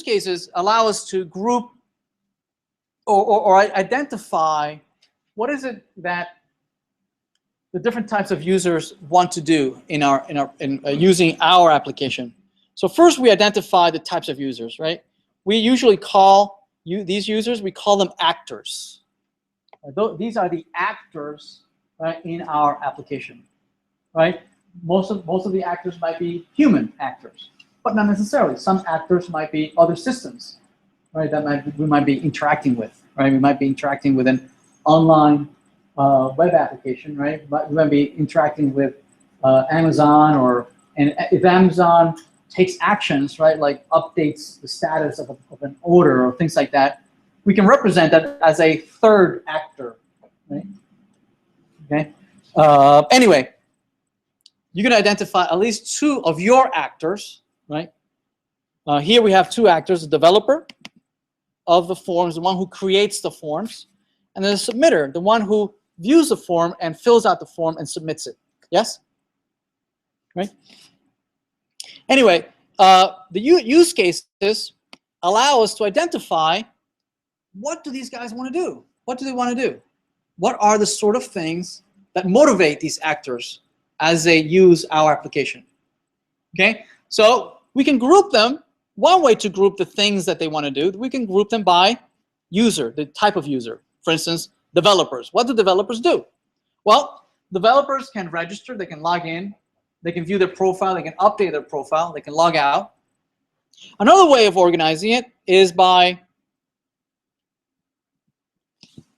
cases allow us to group or identify what is it that the different types of users want to do in using our application. So first, we identify the types of users, right? We usually call these users, we call them actors. These are the actors, right, in our application, right? Most of the actors might be human actors, but not necessarily. Some actors might be other systems, right? We might be interacting with, right? We might be interacting with an online web application, right? But we might be interacting with Amazon, and if Amazon takes actions, right, like updates the status of an order or things like that, we can represent that as a third actor, right? Okay. Anyway, you can identify at least 2 of your actors, right? Here we have 2 actors: the developer of the forms, the one who creates the forms, and then the submitter, the one who views the form and fills out the form and submits it. Yes? Right? Anyway, the use cases allow us to identify what do these guys want to do? What do they want to do? What are the sort of things that motivate these actors as they use our application? Okay? So we can group them. One way to group the things that they want to do, we can group them by user, the type of user. For instance, developers. What do developers do? Well, developers can register, they can log in, they can view their profile, they can update their profile, they can log out. Another way of organizing it is by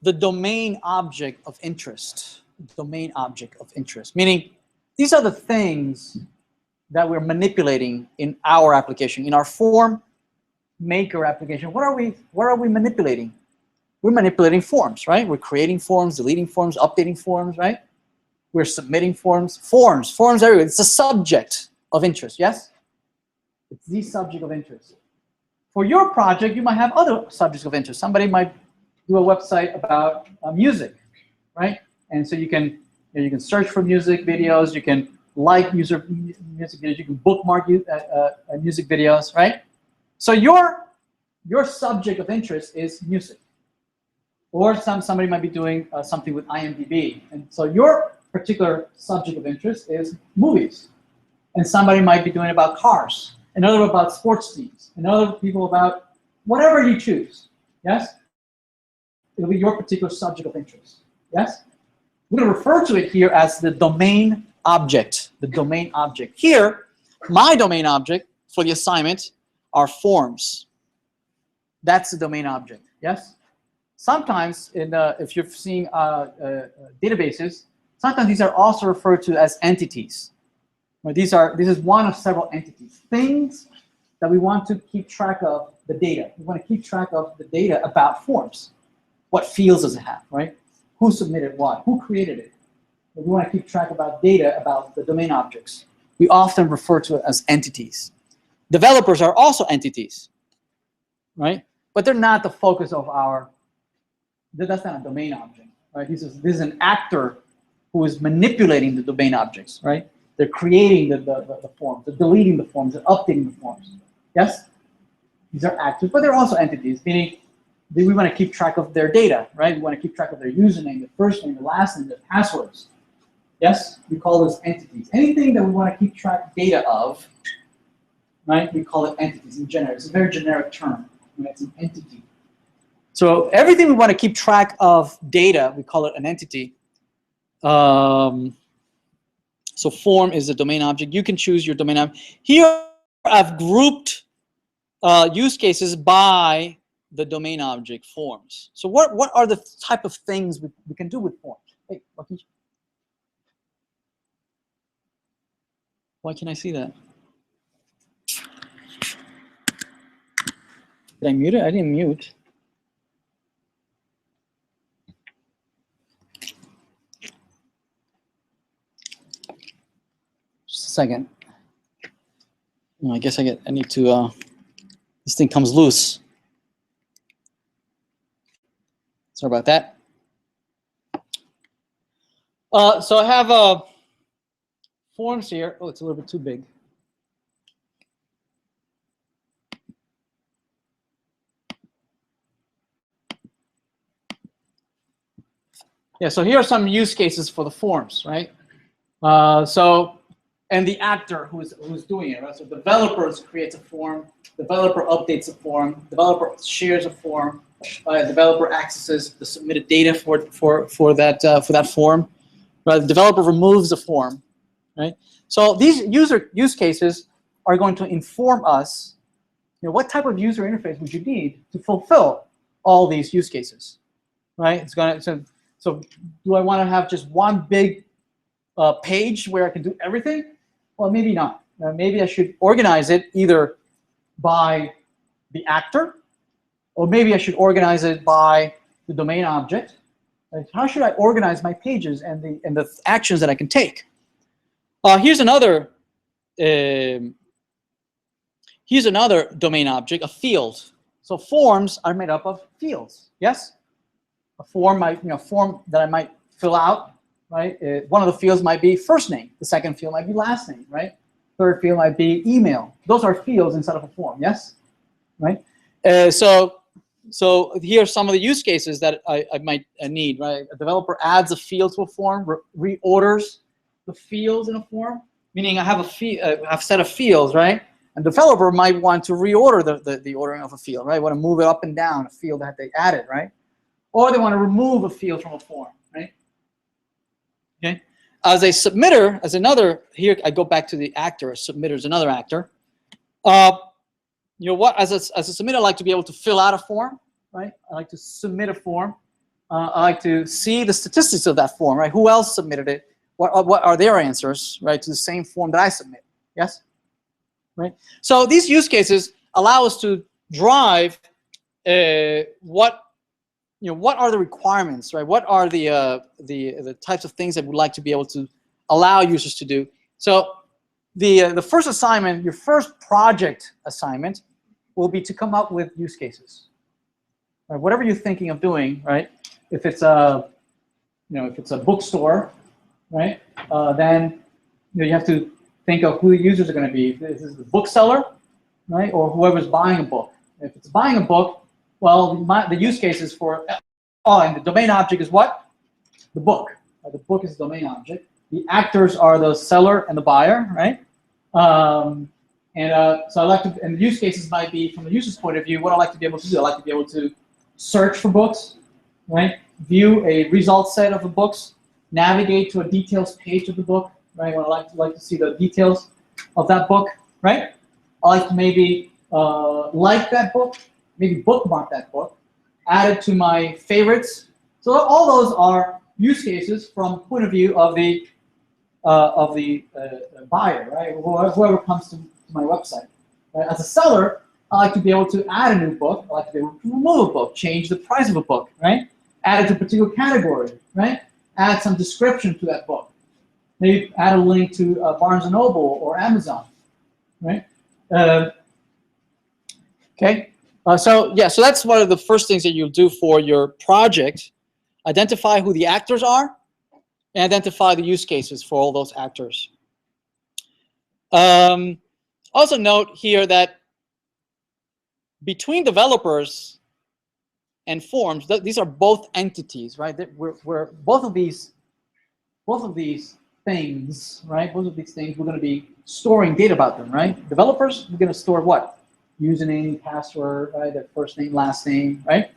the domain object of interest. Domain object of interest, meaning these are the things that we're manipulating in our application, in our form maker application. What are we manipulating? We're manipulating forms, right? We're creating forms, deleting forms, updating forms, right? We're submitting forms. Forms everywhere. It's a subject of interest, yes? It's the subject of interest. For your project, you might have other subjects of interest. Somebody might do a website about music, right? And so you can search for music videos, you can like music videos, you can bookmark music videos, right? So your subject of interest is music. Or somebody might be doing something with IMDb. And so your particular subject of interest is movies. And somebody might be doing about cars, another about sports teams, another people about whatever you choose, yes? It'll be your particular subject of interest, yes? We're going to refer to it here as the domain object, the domain object. Here, my domain object for the assignment are forms. That's the domain object, yes? Sometimes, if you're seeing databases, sometimes these are also referred to as entities. This is one of several entities. Things that we want to keep track of the data. We want to keep track of the data about forms. What fields does it have, right? Who submitted what? Who created it? We want to keep track about data about the domain objects. We often refer to it as entities. Developers are also entities, right? But they're not the focus of our That's not a domain object, right? This is an actor who is manipulating the domain objects, right? They're creating the forms, they're deleting the forms, they're updating the forms. Yes? These are actors, but they're also entities, meaning we want to keep track of their data, right? We want to keep track of their username, their first name, their last name, their passwords. Yes? We call those entities. Anything that we want to keep track data of, right? We call it entities in general. It's a very generic term. Right? It's an entity. So everything we want to keep track of data, we call it an entity. So form is a domain object. You can choose your domain object. Here I've grouped use cases by the domain object forms. So what are the type of things we can do with forms? Hey, why can't I see that? Did I mute it? I didn't mute. Just a second. I guess I need to, this thing comes loose. Sorry about that. So I have forms here. Oh, it's a little bit too big. Yeah, so here are some use cases for the forms, right? And the actor who's doing it, right? So developers creates a form, developer updates a form, developer shares a form, developer accesses the submitted data for that form, right? The developer removes a form, right? So these use cases are going to inform us, what type of user interface would you need to fulfill all these use cases, right? It's going to so do I want to have just one big page where I can do everything? Well, maybe not. Maybe I should organize it either by the actor, or maybe I should organize it by the domain object. Like, how should I organize my pages and the actions that I can take? Here's another domain object, a field. So forms are made up of fields. Yes, a form that I might fill out. Right? One of the fields might be first name. The second field might be last name, right? Third field might be email. Those are fields inside of a form, yes? Right? So here are some of the use cases that I might need, right? A developer adds a field to a form, reorders the fields in a form, meaning I have a set of fields, right? A developer might want to reorder the ordering of a field, right? Want to move it up and down, a field that they added, right? Or they want to remove a field from a form, right? Okay. As a submitter, here I go back to the actor. A submitter is another actor. As a submitter, I like to be able to fill out a form, right? I like to submit a form. I like to see the statistics of that form, right? Who else submitted it? What are their answers, right, to the same form that I submit? Yes, right. So these use cases allow us to drive what are the requirements, right? What are the types of things that we'd like to be able to allow users to do? So the first assignment, your first project assignment, will be to come up with use cases. Right? Whatever you're thinking of doing, right? If it's a bookstore, right? Then you have to think of who the users are going to be. If this is the bookseller, right, or whoever's buying a book. If it's buying a book, well, the use case is for, and the domain object is what? The book. The book is the domain object. The actors are the seller and the buyer, right? So I like to, and the use cases might be, from the user's point of view, what I like to be able to do. I like to be able to search for books, right? View a result set of the books, navigate to a details page of the book, right? When I like to see the details of that book, right? I like to maybe like that book, maybe bookmark that book, add it to my favorites. So all those are use cases from the point of view of the buyer, right? Whoever comes to my website. Right? As a seller, I like to be able to add a new book. I like to be able to remove a book, change the price of a book, right? Add it to a particular category, right? Add some description to that book. Maybe add a link to Barnes & Noble or Amazon, right? Okay. So that's one of the first things that you'll do for your project. Identify who the actors are and identify the use cases for all those actors. Also note here that between developers and forms, these are both entities, right? We're both of these things, right? Both of these things, we're going to be storing data about them, right? Developers, we're going to store what? Username, password, right? Their first name, last name, right?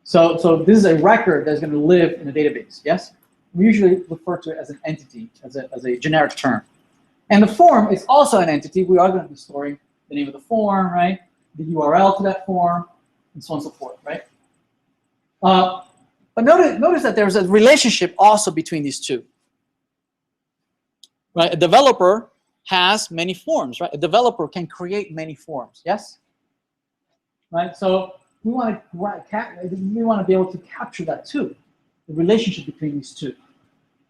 So this is a record that's going to live in a database. Yes, we usually refer to it as an entity, as a generic term. And the form is also an entity. We are going to be storing the name of the form, right? The URL to that form, and so on and so forth, right? But notice that there's a relationship also between these two. Right? A developer has many forms, right? A developer can create many forms, yes? Right? So we want to be able to capture that too, the relationship between these two.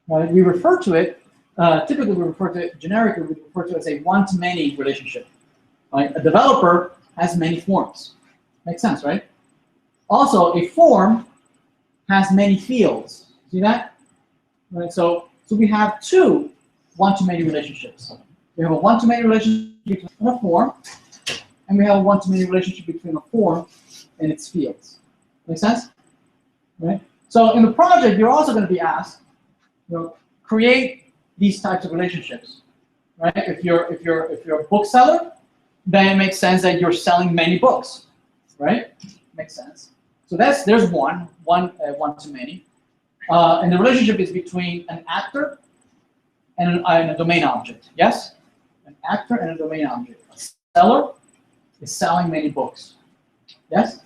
Right? We refer to it, typically we refer to it generically, we refer to it as a one-to-many relationship. Right? A developer has many forms. Makes sense, right? Also, a form has many fields. See that? Right? So we have two one-to-many relationships. We have a one-to-many relationship between a form, and we have a one-to-many relationship between a form and its fields. Make sense? Right? So in the project, you're also going to be asked, create these types of relationships. Right? If you're a bookseller, then it makes sense that you're selling many books. Right? Makes sense. So there's one-to-many, and the relationship is between an actor and a domain object. Yes, an actor and a domain object. A seller is selling many books. Yes,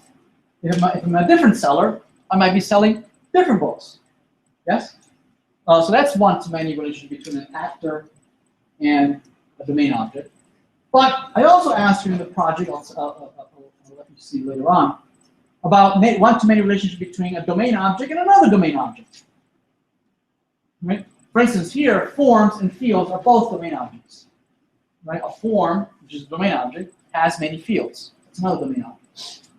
if I'm a different seller, I might be selling different books. Yes, so that's one-to-many relationship between an actor and a domain object. But I also asked you in the project, I'll let you see later on, about one-to-many relationship between a domain object and another domain object. Right? For instance, here, forms and fields are both domain objects. Right? A form, which is a domain object, has many fields. It's another domain object.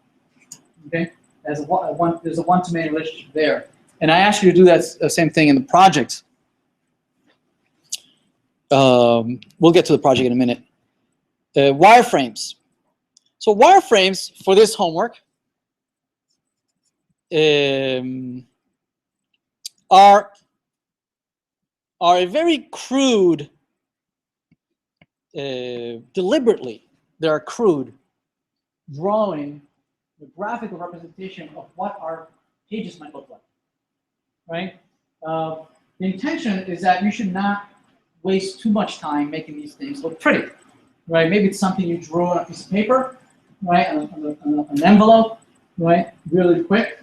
Okay? There's a one-to-many relationship there. And I asked you to do that same thing in the project. We'll get to the project in a minute. Wireframes. So wireframes for this homework are a very crude, deliberately, they're a crude drawing, the graphical representation of what our pages might look like, right? The intention is that you should not waste too much time making these things look pretty, right? Maybe it's something you drew on a piece of paper, right, on an envelope, right, really quick,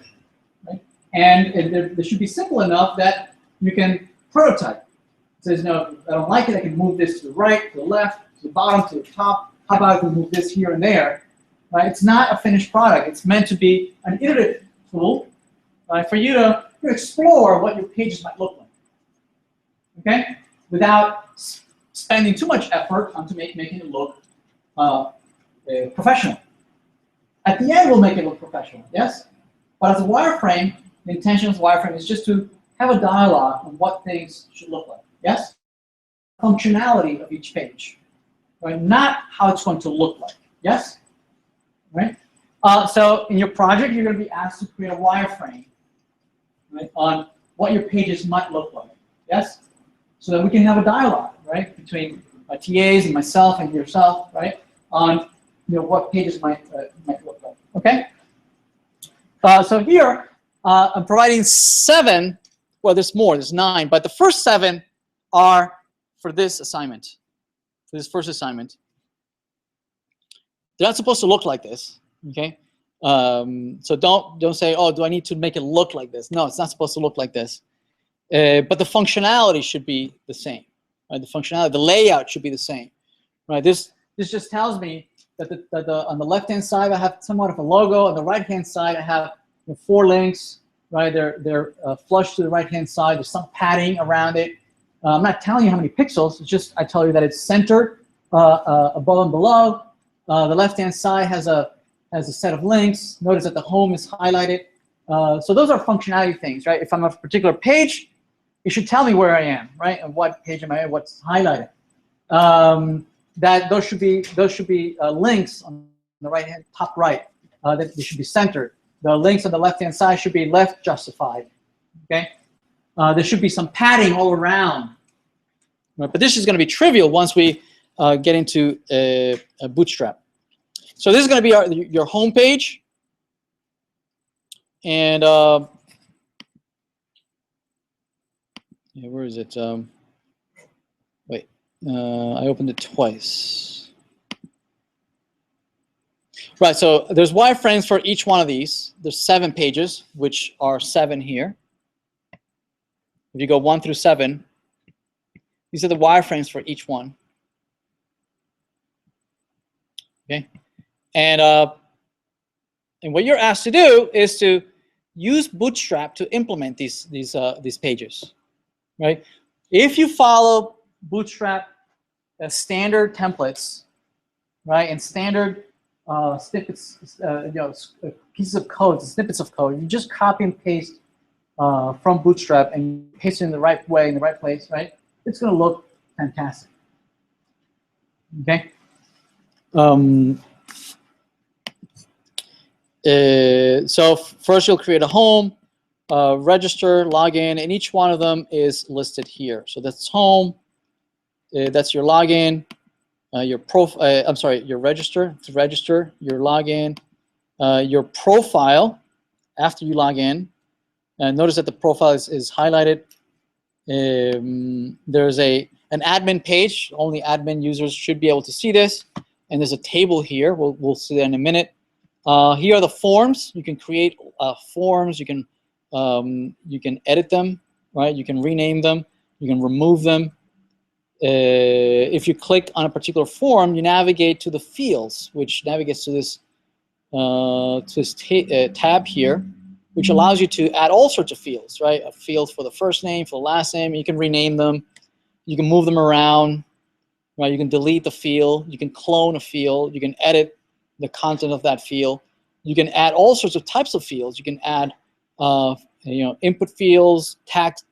right? And they should be simple enough that you can prototype. It says, no, I don't like it, I can move this to the right, to the left, to the bottom, to the top. How about I can move this here and there? Right? It's not a finished product. It's meant to be an iterative tool, right, for you to explore what your pages might look like. Okay? Without spending too much effort onto making it look professional. At the end, we'll make it look professional, yes? But as a wireframe, the intention of the wireframe is just to have a dialogue on what things should look like, yes? Functionality of each page, right? Not how it's going to look like, yes? Right? So in your project, you're going to be asked to create a wireframe, right, on what your pages might look like, yes? So that we can have a dialogue, right, between my TAs and myself and yourself, right, on what pages might look like. Okay. So here I'm providing 7. Well, there's more. There's 9, but the first 7 are for this assignment, for this first assignment. They're not supposed to look like this. Okay. So don't say, oh, do I need to make it look like this? No, it's not supposed to look like this. But the functionality should be the same. Right? The functionality, the layout should be the same. Right? This just tells me that on the left-hand side I have somewhat of a logo. On the right-hand side I have 4 links. Right? They're flush to the right-hand side. There's some padding around it. I'm not telling you how many pixels. It's just I tell you that it's centered above and below. The left-hand side has as a set of links. Notice that the home is highlighted. So those are functionality things, right? If I'm on a particular page, it should tell me where I am, right? And what page am I at, what's highlighted. Those should be links on the right hand, top right, that they should be centered. The links on the left-hand side should be left justified, okay? There should be some padding all around. Right? But this is going to be trivial once we get into a Bootstrap. So this is going to be your home page. And yeah, where is it? Wait, I opened it twice. Right, so there's wireframes for each one of these. There's 7 pages, which are 7 here. If you go 1 through 7, these are the wireframes for each one. Okay, and what you're asked to do is to use Bootstrap to implement these pages, right? If you follow Bootstrap standard templates, right, and standard snippets, pieces of code, snippets of code, you just copy and paste from Bootstrap and paste it in the right way, in the right place, right? It's going to look fantastic. Okay. So first you'll create a home, register, login, and each one of them is listed here. So that's home, that's your login, your register, to register, your login, your profile after you log in. Notice that the profile is highlighted. There's an admin page. Only admin users should be able to see this. And there's a table here. We'll see that in a minute. Here are the forms. You can create forms. You can edit them, right? You can rename them. You can remove them. If you click on a particular form, you navigate to the fields, which navigates to this tab here, which allows you to add all sorts of fields, right? A field for the first name, for the last name. You can rename them. You can move them around, right? You can delete the field. You can clone a field. You can edit the content of that field. You can add all sorts of types of fields. You can add, input fields, text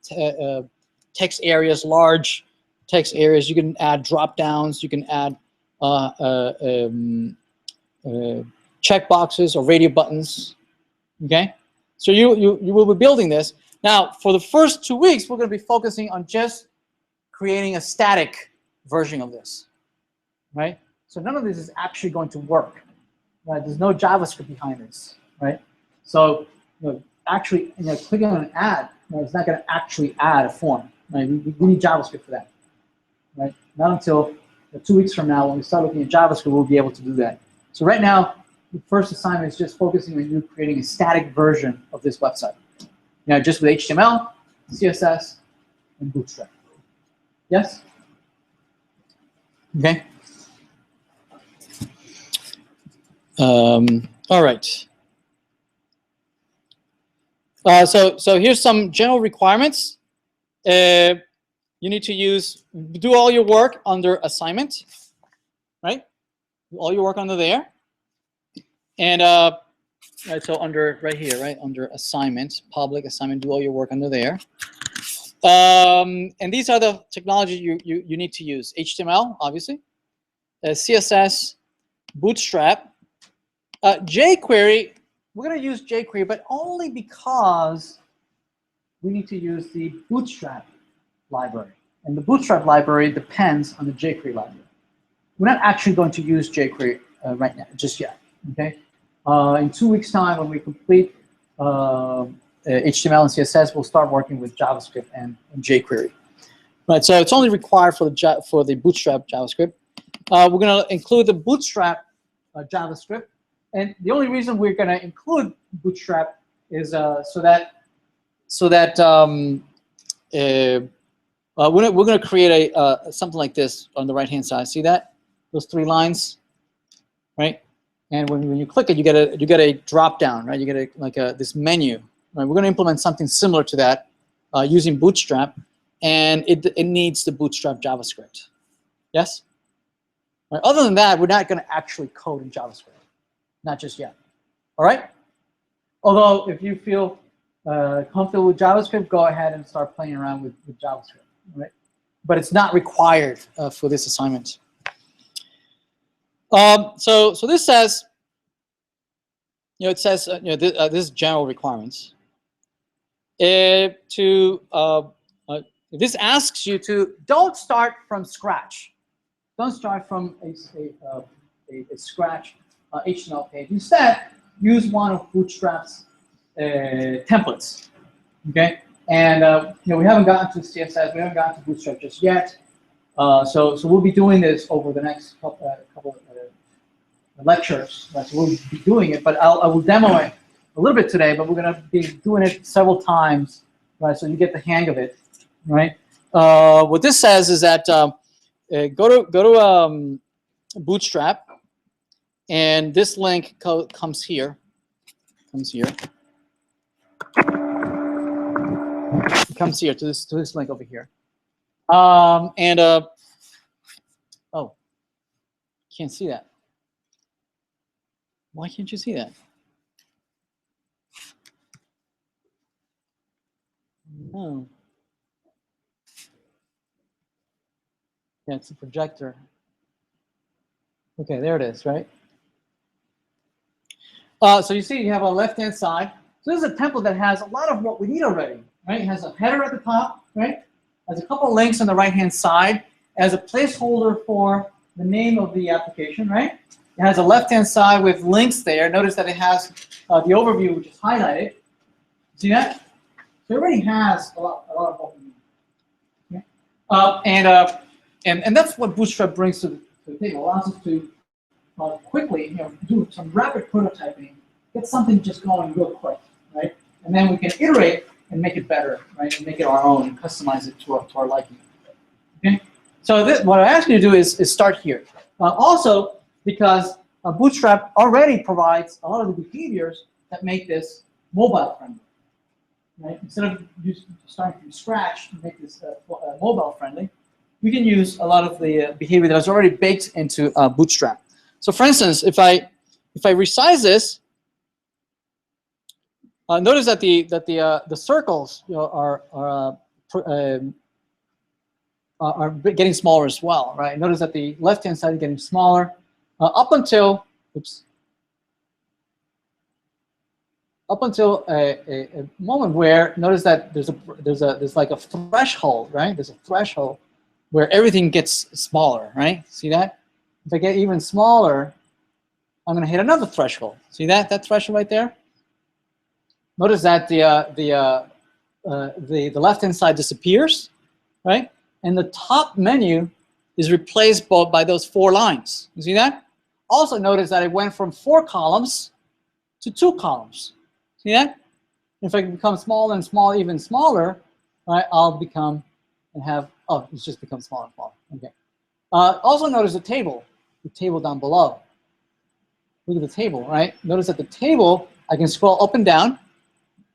areas, large text areas. You can add drop downs. You can add check boxes or radio buttons. Okay, so you will be building this. Now, for the first 2 weeks, we're going to be focusing on just creating a static version of this, right? So none of this is actually going to work, right? There's no JavaScript behind this, right? So actually, clicking on an add, it's not going to actually add a form, right? We need JavaScript for that, right? Not until 2 weeks from now, when we start looking at JavaScript, we'll be able to do that. So right now, the first assignment is just focusing on you creating a static version of this website. Just with HTML, CSS, and Bootstrap. Yes? Okay. All right. So here's some general requirements. You need to do all your work under assignment, right? Do all your work under there. And right, so right here, right, under assignment, public assignment, do all your work under there. And these are the technologies you need to use. HTML, obviously, CSS, Bootstrap, jQuery. We're going to use jQuery, but only because we need to use the Bootstrap library. And the Bootstrap library depends on the jQuery library. We're not actually going to use jQuery right now, just yet. Okay. In 2 weeks' time, when we complete HTML and CSS, we'll start working with JavaScript and jQuery. Right. So it's only required for the Bootstrap JavaScript. We're going to include the Bootstrap JavaScript, and the only reason we're going to include Bootstrap is so that we're going to create something like this on the right-hand side. See that? Those 3 lines, right? And when you click it, you get a drop down, right? You get this menu. Right? We're going to implement something similar to that using Bootstrap, and it needs the Bootstrap JavaScript. Yes. Right. Other than that, we're not going to actually code in JavaScript. not just yet. All right? Although, if you feel comfortable with JavaScript, go ahead and start playing around with JavaScript. All right? But it's not required for this assignment. So this says, it says, this is general requirements. This asks you to don't start from scratch. Don't start from a scratch HTML page. Instead, use one of Bootstrap's templates. Okay, and we haven't gotten to CSS, we haven't gotten to Bootstrap just yet. So we'll be doing this over the next couple of lectures. So we'll be doing it, but I will demo it a little bit today. But we're going to be doing it several times, right? So you get the hang of it, right? What this says is that go to Bootstrap, and this link comes here. It comes here to this link over here. Oh, can't see that. Why can't you see that? Oh. Yeah, it's a projector. Okay, there it is, right? So you see you have a left-hand side. So this is a template that has a lot of what we need already, right? It has a header at the top, right? Has a couple of links on the right-hand side. It has a placeholder for the name of the application, right? It has a left-hand side with links there. Notice that it has the overview, which is highlighted. See that? So it already has a lot of what we need. Okay? And that's what Bootstrap brings to the table. It allows us to quickly, do some rapid prototyping, get something just going real quick, right? And then we can iterate and make it better, right? And make it our own and customize it to our liking. Okay. So what I ask you to do is start here. Also, because Bootstrap already provides a lot of the behaviors that make this mobile friendly. Right? Instead of starting from scratch to make this mobile friendly, we can use a lot of the behavior that is already baked into Bootstrap. So, for instance, if I resize this, notice that the circles are getting smaller as well, right? Notice that the left-hand side is getting smaller up until a moment where notice that there's like a threshold, right? There's a threshold where everything gets smaller, right? See that? If I get even smaller, I'm going to hit another threshold. See that threshold right there? Notice that the left-hand side disappears, right? And the top menu is replaced by those 4 lines. You see that? Also notice that it went from 4 columns to 2 columns. See that? If I become smaller and smaller, even smaller, right, I'll become and have, oh, it's just become smaller and smaller. Okay. Also notice the table down below. Look at the table, right? Notice that the table, I can scroll up and down,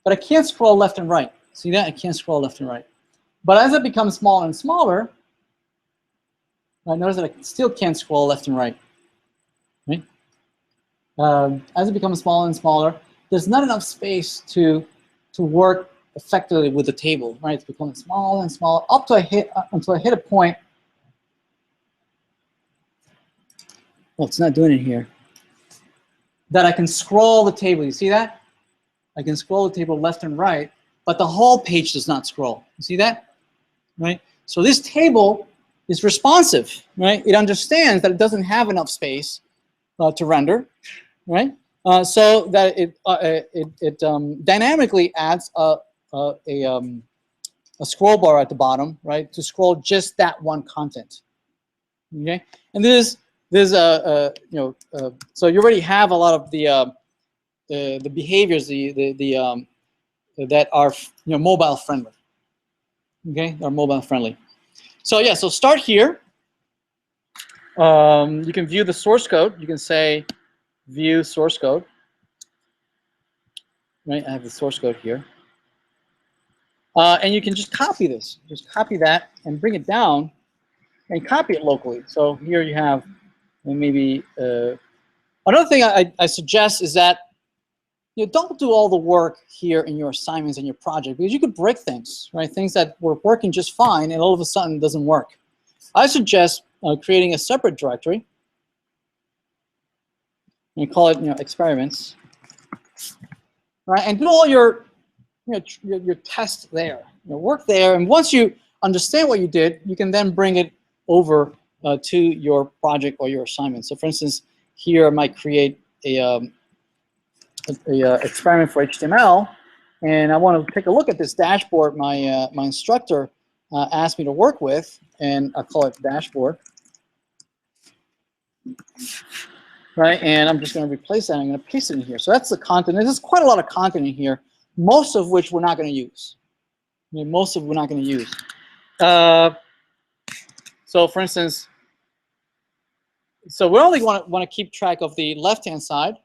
but I can't scroll left and right. See that? I can't scroll left and right. But as it becomes smaller and smaller, right, notice that I still can't scroll left and right. Right? As it becomes smaller and smaller, there's not enough space to work effectively with the table, right? It's becoming smaller and smaller until I hit a point. Well, it's not doing it here. That I can scroll the table. You see that? I can scroll the table left and right, but the whole page does not scroll. You see that? Right? So this table is responsive, right? It understands that it doesn't have enough space to render, right? So that it dynamically adds a scroll bar at the bottom, right, to scroll just that one content. Okay, and so you already have a lot of the behaviors that are mobile friendly. Okay, are mobile friendly. So yeah, so start here. You can view the source code. You can say view source code. Right, I have the source code here. And you can just copy this. Just copy that and bring it down and copy it locally. So here you have maybe Another thing I suggest is that don't do all the work here in your assignments and your project, because you could break things, right? Things that were working just fine and all of a sudden doesn't work. I suggest creating a separate directory. You call it, experiments, right? And do all your, your tests there. Work there, and once you understand what you did, you can then bring it over to your project or your assignment. So, for instance, here I might create a experiment for HTML, and I want to take a look at this dashboard my instructor asked me to work with, and I call it dashboard, right? And I'm just going to replace that. I'm going to paste it in here. So that's the content. There's quite a lot of content in here, most of which we're not going to use. Most of it we're not going to use. So, for instance, so we only want to keep track of the left-hand side,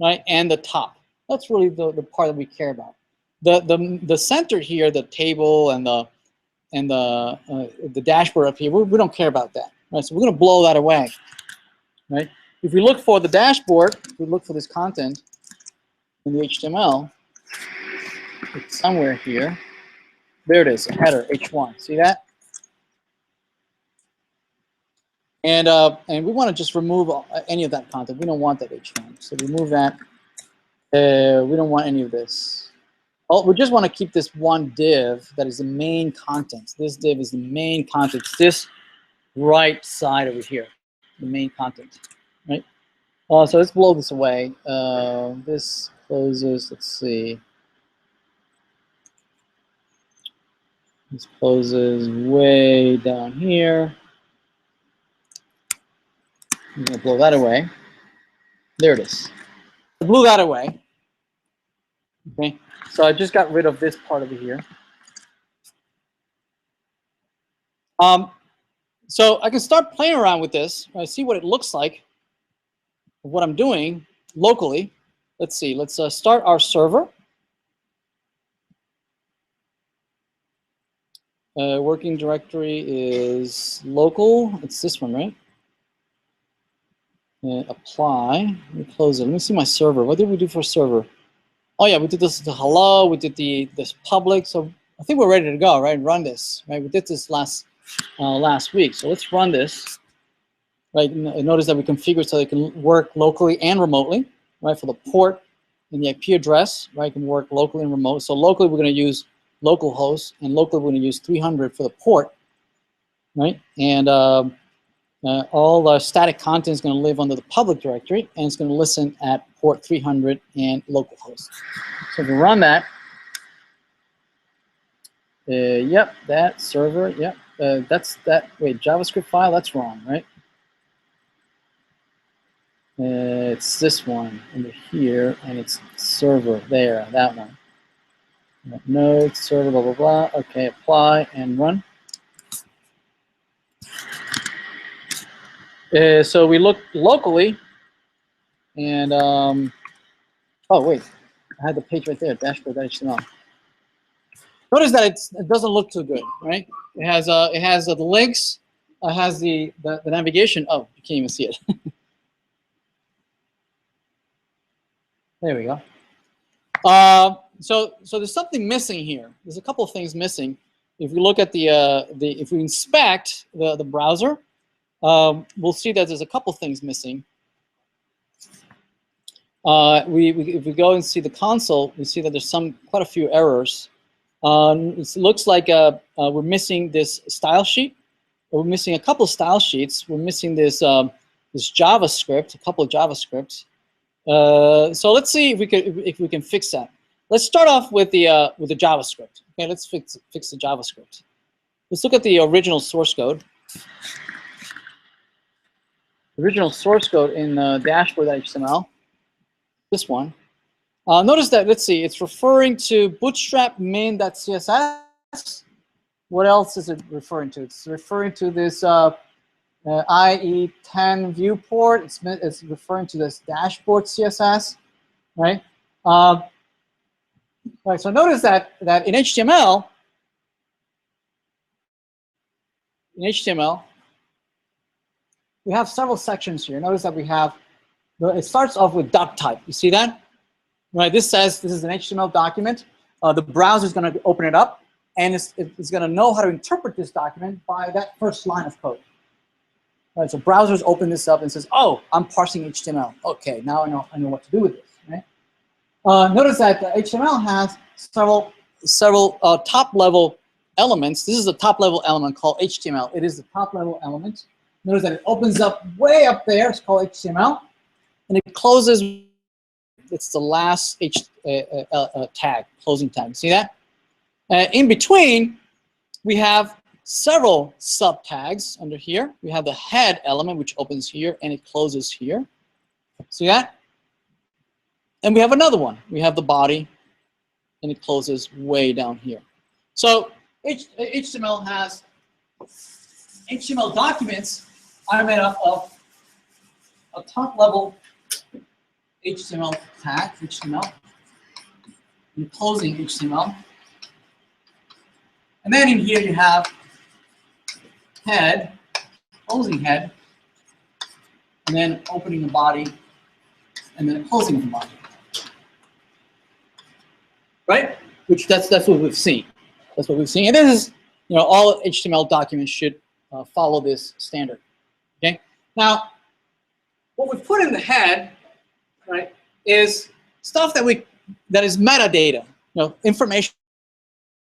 right, and the top. That's really the part that we care about. The center here, the table and the dashboard up here, we don't care about that, right? So we're going to blow that away, right? If we look for the dashboard, if we look for this content in the HTML, it's somewhere here. There it is, a header, H1. See that? And we want to just remove any of that content. We don't want that H1. So remove that. We don't want any of this. Oh, we just want to keep this one div that is the main content. This div is the main content. It's this right side over here, the main content, right? So let's blow this away. This closes, let's see. This closes way down here. I'm going to blow that away. There it is. I blew that away. Okay, so I just got rid of this part over here. So I can start playing around with this. I see what it looks like, what I'm doing locally. Let's see. Let's start our server. Working directory is local. It's this one, right? Apply. Let me close it. Let me see my server. What did we do for server? Oh yeah, we did this to hello. We did this public. So I think we're ready to go, right? Run this, right? We did this last week. So let's run this. Right. Notice that we configured so they can work locally and remotely, right? For the port and the IP address, right? It can work locally and remote. So locally we're going to use localhost, and locally we're going to use 300 for the port, right? And all the static content is going to live under the public directory, and it's going to listen at port 300 and localhost. So if we run that, yep, that server, yep, that's that. Wait, JavaScript file, that's wrong, right? It's this one under here, and it's server there, that one. Node, server, blah, blah, blah. Okay, apply and run. So we look locally, and oh wait, I had the page right there, dashboard.html. Notice that it doesn't look too good, right? It has the links, it has the navigation. Oh, you can't even see it. There we go. So there's something missing here. There's a couple of things missing. If we look at if we inspect the browser, we'll see that there's a couple things missing. If we go and see the console, we see that there's quite a few errors. It looks like we're missing this style sheet. We're missing a couple of style sheets. We're missing this JavaScript, a couple of JavaScripts. So let's see if we can fix that. Let's start off with the JavaScript. Okay, let's fix the JavaScript. Let's look at the original source code. Original source code in dashboard.html. This one. Notice that, let's see, it's referring to bootstrap main.css. What else is it referring to? It's referring to this IE10 viewport. It's referring to this dashboard CSS, right? Right. So notice that in HTML, we have several sections here. Notice that we have It starts off with dot type. You see that? Right. This says this is an HTML document. The browser is going to open it up, and it's going to know how to interpret this document by that first line of code. Right. So browsers open this up and says, "Oh, I'm parsing HTML. Okay, now I know what to do with this." Right. Notice that the HTML has several top-level elements. This is a top-level element called HTML. It is the top-level element. Notice that it opens up way up there. It's called HTML, and it closes. It's the last tag, closing tag. See that? In between, we have several sub tags under here. We have the head element, which opens here and it closes here. See that? And we have another one. We have the body, and it closes way down here. So HTML documents are made up of a top-level HTML tag, HTML, and closing HTML. And then in here you have head, closing head, and then opening the body, and then closing the body. Right? Which that's what we've seen. That's what we've seen. And this is, all HTML documents should follow this standard. Okay? Now, what we put in the head, right, is stuff that is metadata. Information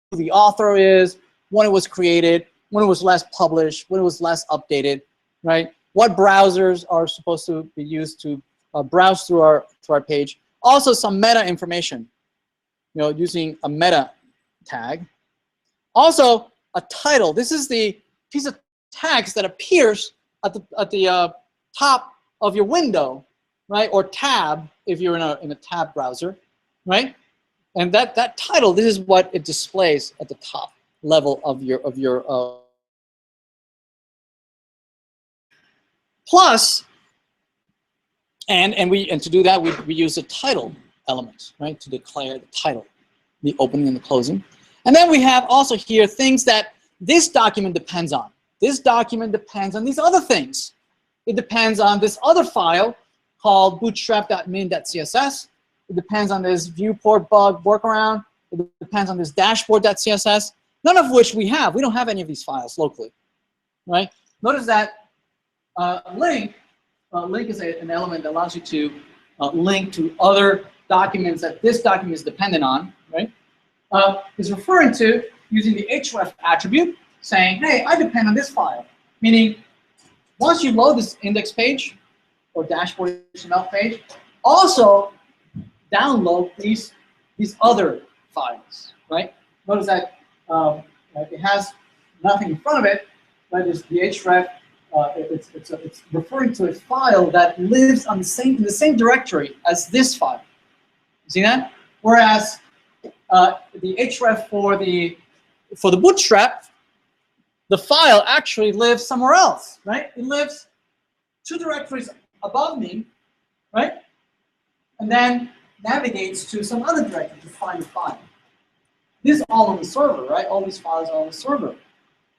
who the author is, when it was created, when it was last published, when it was last updated, right? What browsers are supposed to be used to browse through our page. Also some meta information, using a meta tag. Also a title. This is the piece of text that appears at the top of your window, right? Or tab if you're in a tab browser, right? And that title, this is what it displays at the top level of your plus, and to do that we use a title element, right, to declare the title, the opening and the closing. And then we have also here things that this document depends on. This document depends on these other things. It depends on this other file called bootstrap.min.css. It depends on this viewport bug workaround. It depends on this dashboard.css. None of which we have. We don't have any of these files locally, right? Notice that link is an element that allows you to link to other documents that this document is dependent on, right? Is referring to using the href attribute, saying, hey, I depend on this file. Meaning, once you load this index page or dashboard HTML page, also download these other files, right? Notice that it has nothing in front of it, right? It's the href. It's referring to a file that lives on in the same directory as this file. See that? Whereas the href for the bootstrap, the file actually lives somewhere else, right? It lives 2 directories above me, right? And then navigates to some other directory to find the file. This is all on the server, right? All these files are on the server.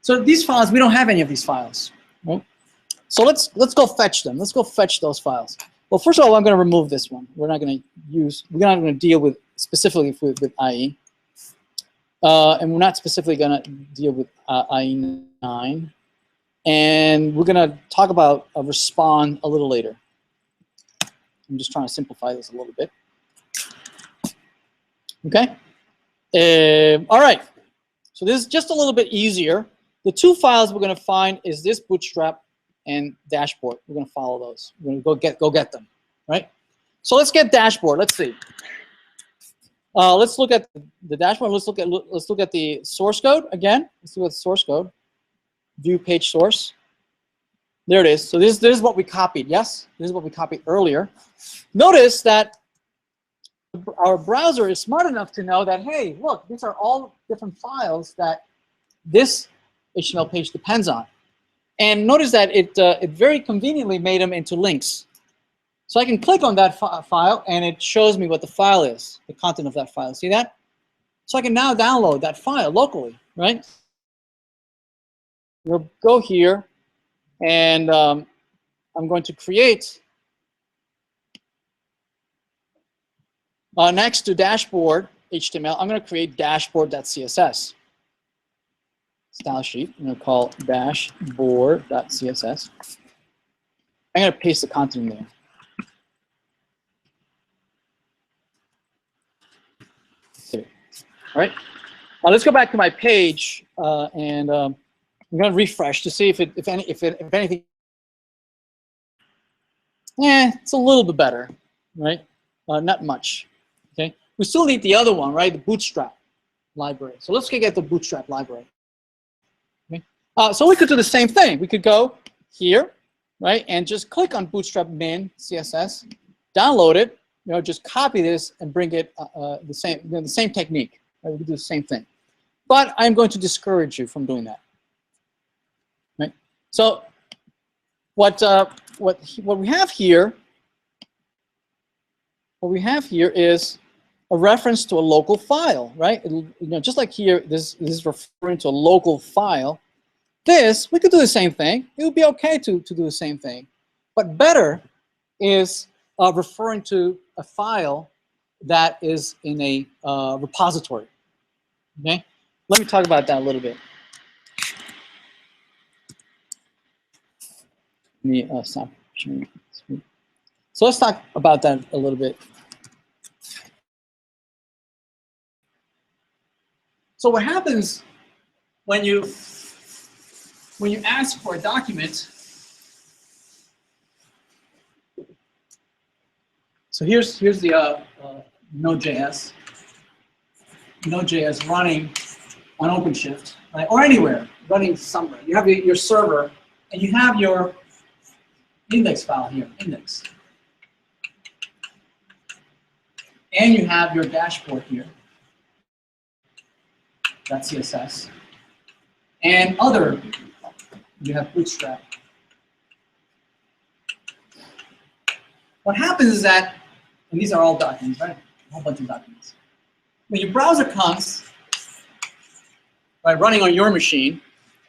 So these files, we don't have any of these files. Right? So let's go fetch them. Let's go fetch those files. Well, first of all, I'm going to remove this one. We're not going to deal with specifically with IE. And we're not specifically going to deal with IE9. And we're going to talk about a respond a little later. I'm just trying to simplify this a little bit. Okay. All right. So this is just a little bit easier. The 2 files we're going to find is this bootstrap and dashboard. We're going to follow those. We're going to go get them, right? So let's get dashboard. Let's see. Let's look at the dashboard. Let's look at the source code again. Let's look at the source code. View page source. There it is. So this is what we copied. Yes, this is what we copied earlier. Notice that our browser is smart enough to know that, hey, look, these are all different files that this HTML page depends on. And notice that it very conveniently made them into links. So I can click on that file, and it shows me what the file is, the content of that file. See that? So I can now download that file locally, right? We'll go here, and I'm going to create Next to dashboard HTML, I'm going to create dashboard.css. Style sheet. I'm going to call dashboard.css. I'm going to paste the content in there. Okay. All right. Now let's go back to my page, and I'm going to refresh to see if anything. It's a little bit better, right? Not much. Okay. We still need the other one, right? The Bootstrap library. So let's get the Bootstrap library. Okay. So we could do the same thing. We could go here, right, and just click on Bootstrap min CSS, download it. Just copy this and bring it the same technique. Right? We could do the same thing, but I'm going to discourage you from doing that. Right. So what we have here. What we have here is a reference to a local file, right? Just like here, this is referring to a local file. We could do the same thing. It would be okay to do the same thing. But better is referring to a file that is in a repository, okay? Let me talk about that a little bit. Let me stop sharing screen. So let's talk about that a little bit. So what happens when you ask for a document? So here's the Node.js running on OpenShift, right? Or anywhere, running somewhere. You have your server, and you have your index file here, index. And you have your dashboard here, .css. And other, you have Bootstrap. What happens is that, and these are all documents, right? A whole bunch of documents. When your browser comes, right, running on your machine,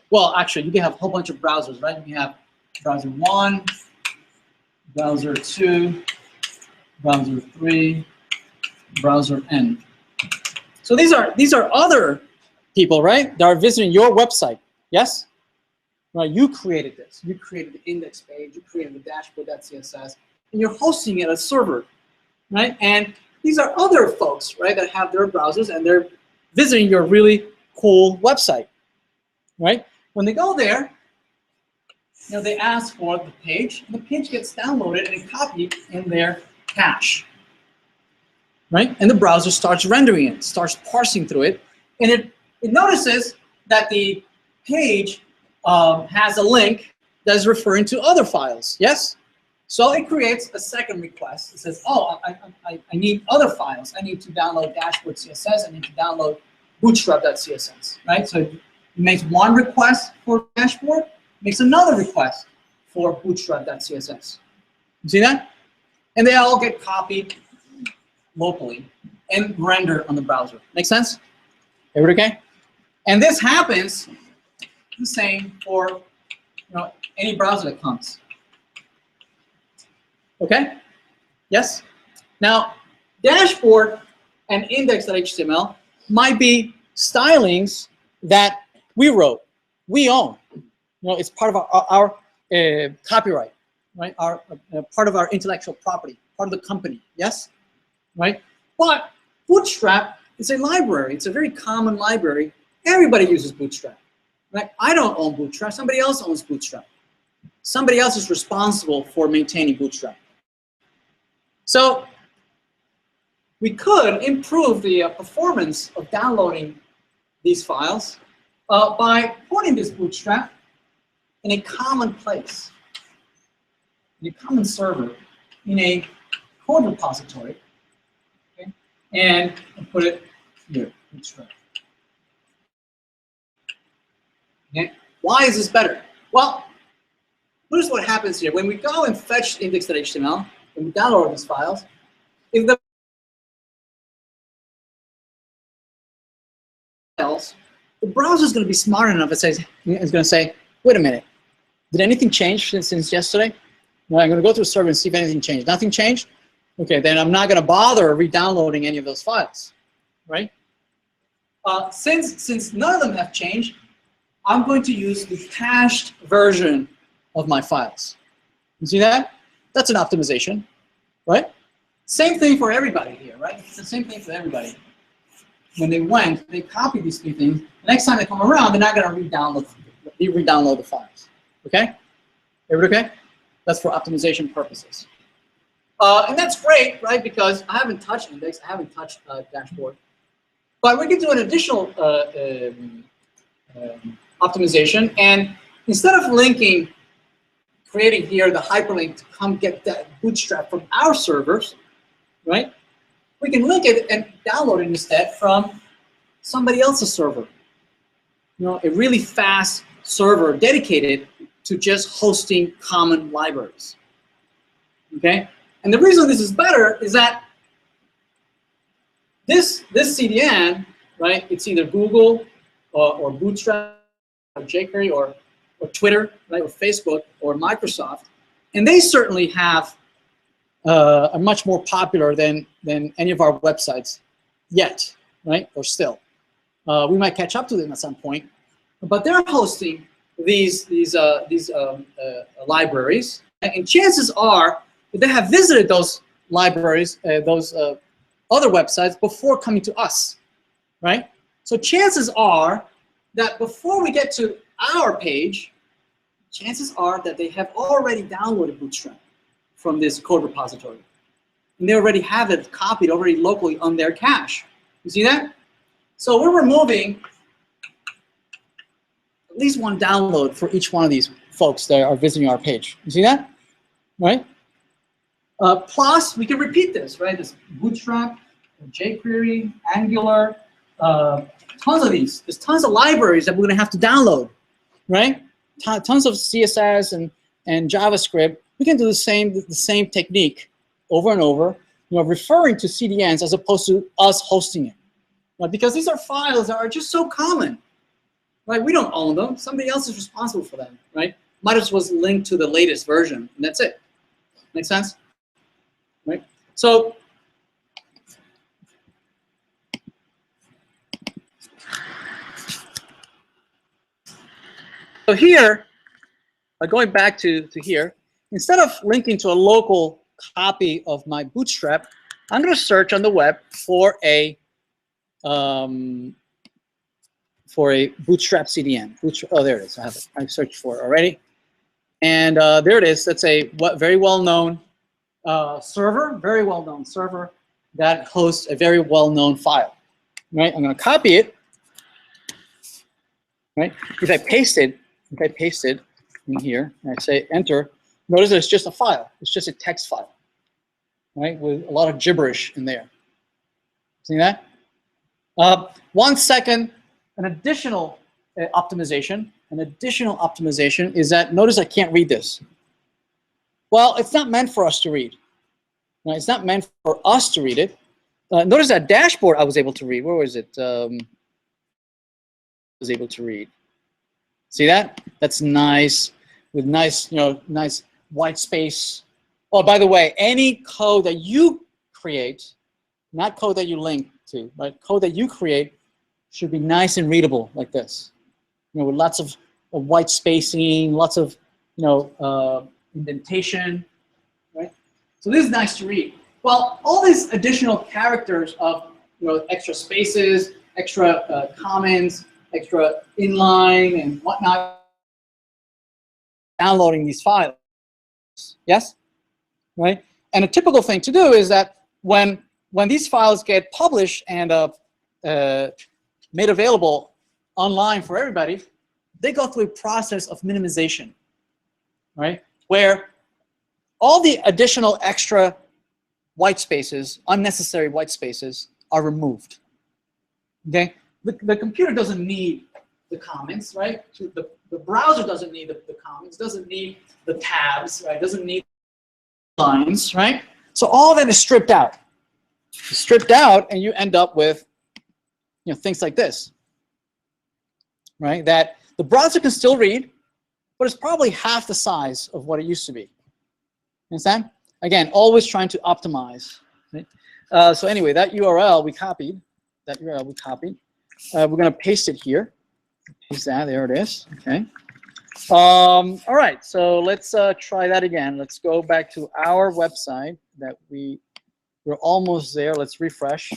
well, actually, you can have a whole bunch of browsers, right? You can have browser 1, browser 2, browser 3, browser N. So these are other people, right, that are visiting your website. Yes? Right, you created this. You created the index page. You created the dashboard.css. And you're hosting it as a server, right? And these are other folks, right, that have their browsers and they're visiting your really cool website, right? When they go there, they ask for the page, and the page gets downloaded and copied in their cache, right? And the browser starts rendering it, starts parsing through it, and it notices that the page has a link that is referring to other files. Yes? So it creates a second request. It says, oh, I need other files. I need to download dashboard CSS. I need to download bootstrap.css, right? So it makes one request for dashboard, makes another request for bootstrap.css. You see that? And they all get copied locally and rendered on the browser. Make sense? Everybody okay? And this happens the same for any browser that comes. Okay? Yes? Now, dashboard and index.html might be stylings that we wrote, we own. It's part of our copyright, right? Our part of our intellectual property, part of the company. Yes? Right? But Bootstrap is a library. It's a very common library. Everybody uses Bootstrap. Right? I don't own Bootstrap. Somebody else owns Bootstrap. Somebody else is responsible for maintaining Bootstrap. So we could improve the performance of downloading these files by putting this Bootstrap in a common place, in a common server, in a code repository, okay? And put it here, Bootstrap. Okay? Why is this better? Well, notice what happens here. When we go and fetch index.html, when we download these files, if the files, the browser is going to be smart enough. It's going to say, wait a minute, did anything change since yesterday? Well, I'm going to go to a server and see if anything changed. Nothing changed? okay, then I'm not going to bother re-downloading any of those files, right? Since none of them have changed, I'm going to use the cached version of my files. You see that? That's an optimization, right? Same thing for everybody here, right? It's the same thing for everybody. When they copied these three things. The next time they come around, they're not going to re-download the files. Okay? Everybody okay? That's for optimization purposes. And that's great, right? Because I haven't touched index, I haven't touched dashboard. But we can do an additional optimization. And instead of creating here the hyperlink to come get that bootstrap from our servers, right? We can link it and download it instead from somebody else's server. You know, a really fast server dedicated to just hosting common libraries. Okay? And the reason this is better is that this CDN, right? It's either Google or Bootstrap or jQuery or Twitter, right? Or Facebook or Microsoft, and they certainly have are much more popular than any of our websites yet, right? Or still, we might catch up to them at some point, but they're hosting these libraries, and chances are that they have visited those libraries, those other websites before coming to us, right? So chances are that before we get to our page, chances are that they have already downloaded Bootstrap from this code repository. And they already have it copied already locally on their cache. You see that? So we're removing at least one download for each one of these folks that are visiting our page. You see that? Right? Plus, we can repeat this, right? This Bootstrap, jQuery, Angular, tons of these. There's tons of libraries that we're going to have to download, right? Tons of CSS and JavaScript. We can do the same technique over and over, you know, referring to CDNs as opposed to us hosting it, right? Because these are files that are just so common, right? We don't own them. Somebody else is responsible for them, right? Might as well link to the latest version, and that's it. Make sense? Right? So here, going back to here, instead of linking to a local copy of my Bootstrap, I'm going to search on the web for a Bootstrap CDN. Oh, there it is. I have it. I've searched for it already. And there it is. That's a very well-known server, very well-known server that hosts a very well-known file. Right? I'm going to copy it. Right? If I paste it in here, and I say enter, notice that it's just a file. It's just a text file, right? With a lot of gibberish in there. See that? 1 second, an additional optimization. An additional optimization is that, notice I can't read this. Well, it's not meant for us to read. Right? It's not meant for us to read it. Notice that dashboard I was able to read. Where was it? Was able to read. See that? That's nice, with nice, you know, nice white space. Oh, by the way, any code that you create, not code that you link to, but code that you create should be nice and readable like this. You know, with lots of white spacing, lots of, you know, indentation, right? So this is nice to read. Well, all these additional characters of, you know, extra spaces, extra comments, extra inline and whatnot, downloading these files. Yes? Right? And a typical thing to do is that when these files get published and made available online for everybody, they go through a process of minimization, right? Where all the additional extra white spaces, unnecessary white spaces, are removed. Okay? The computer doesn't need the comments, right? The browser doesn't need the comments, doesn't need the tabs, right? Doesn't need lines, right? So all that is stripped out. It's stripped out, and you end up with, you know, things like this, right? That the browser can still read, but it's probably half the size of what it used to be. Understand? Again, always trying to optimize. Right? So anyway, that URL we copied. We're going to paste it here. Paste that. There it is. Okay. All right. So let's try that again. Let's go back to our website that we're almost there. Let's refresh.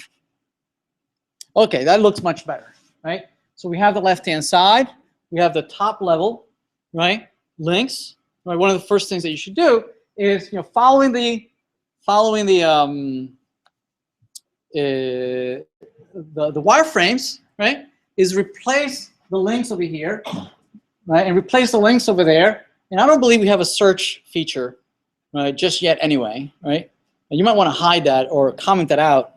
Okay, that looks much better, right? So we have the left-hand side. We have the top level, right? Links. Right. One of the first things that you should do is, following the wireframes, right? Is replace the links over here, right? And replace the links over there. And I don't believe we have a search feature, right? Just yet, anyway, right? And you might want to hide that or comment that out.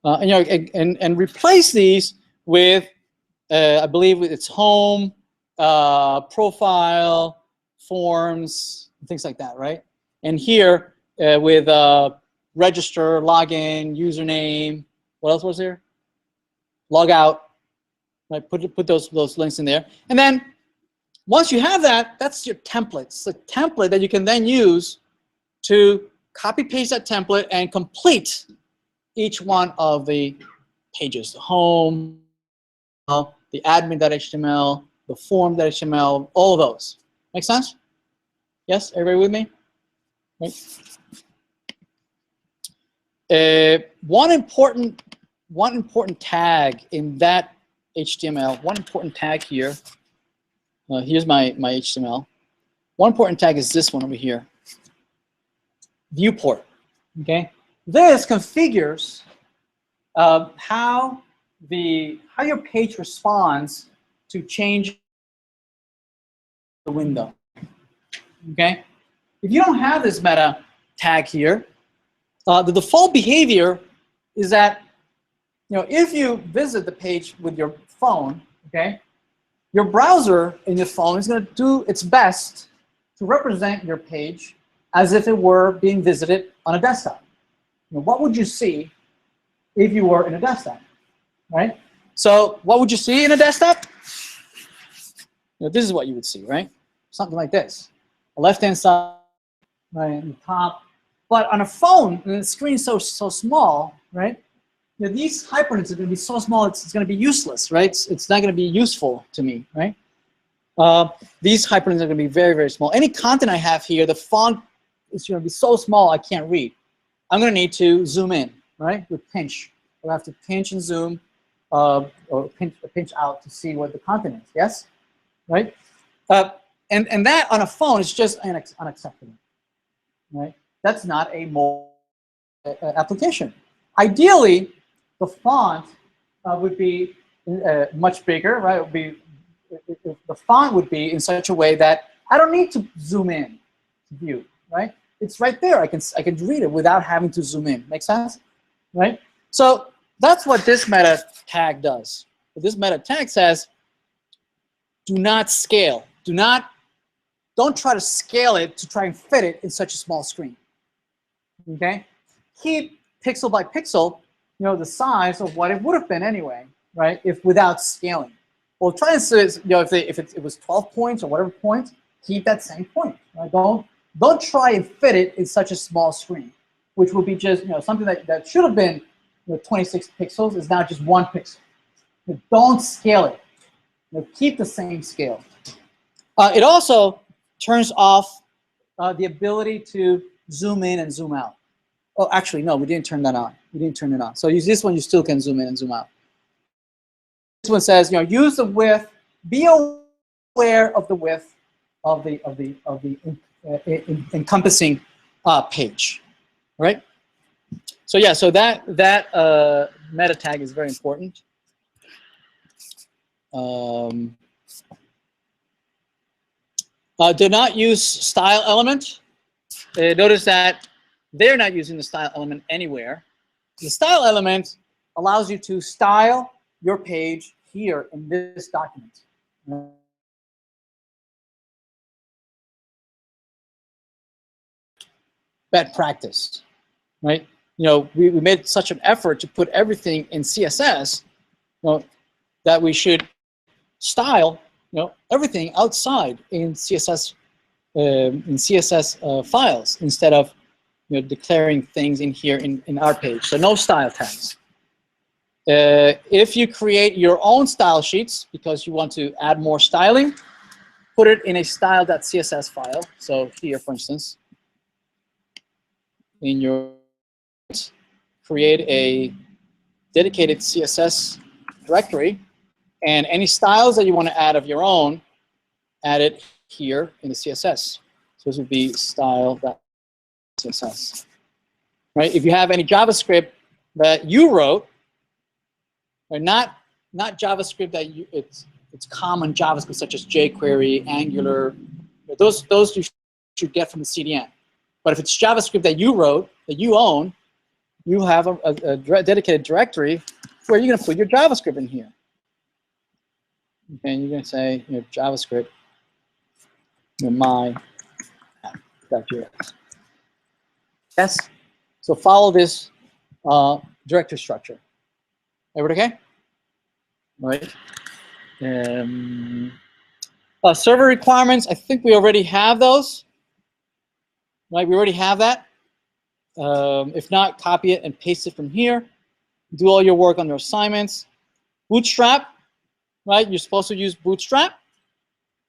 And replace these with, I believe it's home, profile, forms, things like that, right? And here with register, login, username. What else was there? Log out. Right? Put those links in there. And then once you have that, that's your template. It's a template that you can then use to copy paste that template and complete each one of the pages, the home, the admin.html, the form.html, all of those. Make sense? Yes, everybody with me? Right. One important tag in that HTML, one important tag here, here's my HTML. One important tag is this one over here, viewport, okay? This configures how your page responds to change the window. Okay, if you don't have this meta tag here, the default behavior is that if you visit the page with your phone, okay, your browser in your phone is going to do its best to represent your page as if it were being visited on a desktop. What would you see if you were in a desktop, right? So what would you see in a desktop? This is what you would see, right? Something like this. The left-hand side, right, and the top. But on a phone, the screen's so small, right? These hyperlinks are going to be so small, it's going to be useless, right? It's not going to be useful to me, right? These hyperlinks are going to be very, very small. Any content I have here, the font is going to be so small I can't read. I'm going to need to zoom in, right, with pinch. I'll have to pinch and zoom, or pinch out to see what the content is, yes? Right? And that on a phone is just unacceptable, right? That's not a mobile application. Ideally, the font would be much bigger, right? It would be, the font would be in such a way that I don't need to zoom in to view, right? It's right there. I can read it without having to zoom in. Make sense? Right? So that's what this meta tag does. This meta tag says, do not scale. Don't try to scale it to try and fit it in such a small screen. Okay? Keep pixel by pixel, the size of what it would have been anyway, right? If without scaling. Well, try and say, if it was 12 points or whatever points, keep that same point. Right? Don't try and fit it in such a small screen, which will be just something that should have been 26 pixels is now just 1 pixel. Don't scale it. Keep the same scale. It also turns off the ability to zoom in and zoom out. Oh, actually, no, we didn't turn that on. We didn't turn it on. So use this one, you still can zoom in and zoom out. This one says, use the width. Be aware of the width of the encompassing page, right? So yeah, so that meta tag is very important. Do not use style element. Notice that they're not using the style element anywhere. The style element allows you to style your page here in this document. Bad practice, right? We made such an effort to put everything in CSS, that we should style, everything outside in CSS in CSS files instead of declaring things in here in our page. So no style tags. If you create your own style sheets because you want to add more styling, put it in a style.css file. So here, for instance, in your create a dedicated CSS directory, and any styles that you want to add of your own, add it here in the CSS. So this would be style.css. Right? If you have any JavaScript that you wrote, or not JavaScript that it's common JavaScript such as jQuery, Angular, those you should get from the CDN. But if it's JavaScript that you wrote, that you own, you have a dedicated directory where you're going to put your JavaScript in here. And you're going to say JavaScript, my.js. Yes. So follow this directory structure. Everybody okay? All right. Server requirements. I think we already have those. Right. We already have that. If not, copy it and paste it from here. Do all your work on your assignments. Bootstrap. Right. You're supposed to use Bootstrap.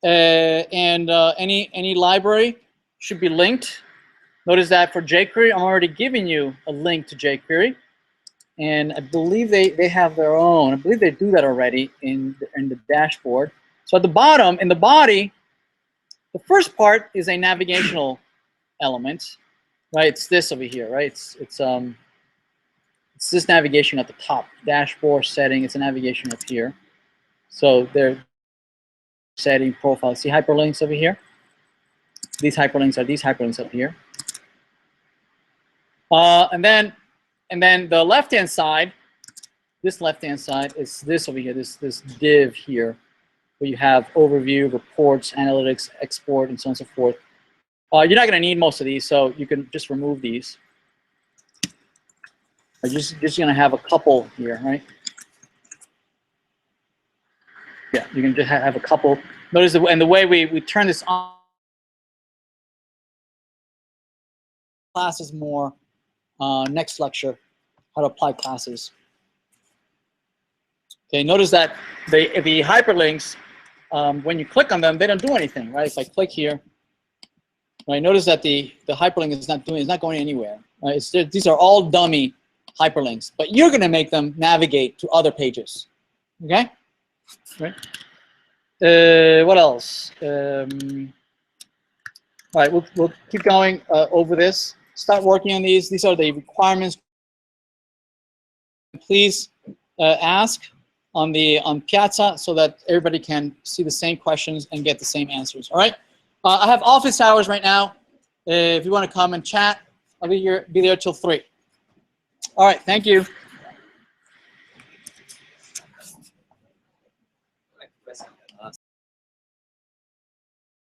And any library should be linked. Notice that for jQuery, I'm already giving you a link to jQuery, and I believe they have their own. I believe they do that already in the dashboard. So at the bottom, in the body, the first part is a navigational element, right? It's this over here, right? It's this navigation at the top, dashboard setting. It's a navigation up here. So they're setting profile. See hyperlinks over here? These hyperlinks are these hyperlinks up here. And then the left-hand side, this left-hand side is this over here, this div here, where you have overview, reports, analytics, export, and so on and so forth. You're not going to need most of these, so you can just remove these. You're just going to have a couple here, right? Yeah, you can just have a couple. Notice the way we turn this on. Classes more. Next lecture, how to apply classes. Okay, notice that the hyperlinks, when you click on them, they don't do anything, right? If I click here, right, notice that the hyperlink is not going anywhere. Right? These are all dummy hyperlinks, but you're going to make them navigate to other pages. Okay, right? What else? All right, we'll keep going over this. Start working on these. These are the requirements. Please ask on Piazza so that everybody can see the same questions and get the same answers. All right. I have office hours right now. If you want to come and chat, I'll be there till 3. All right. Thank you.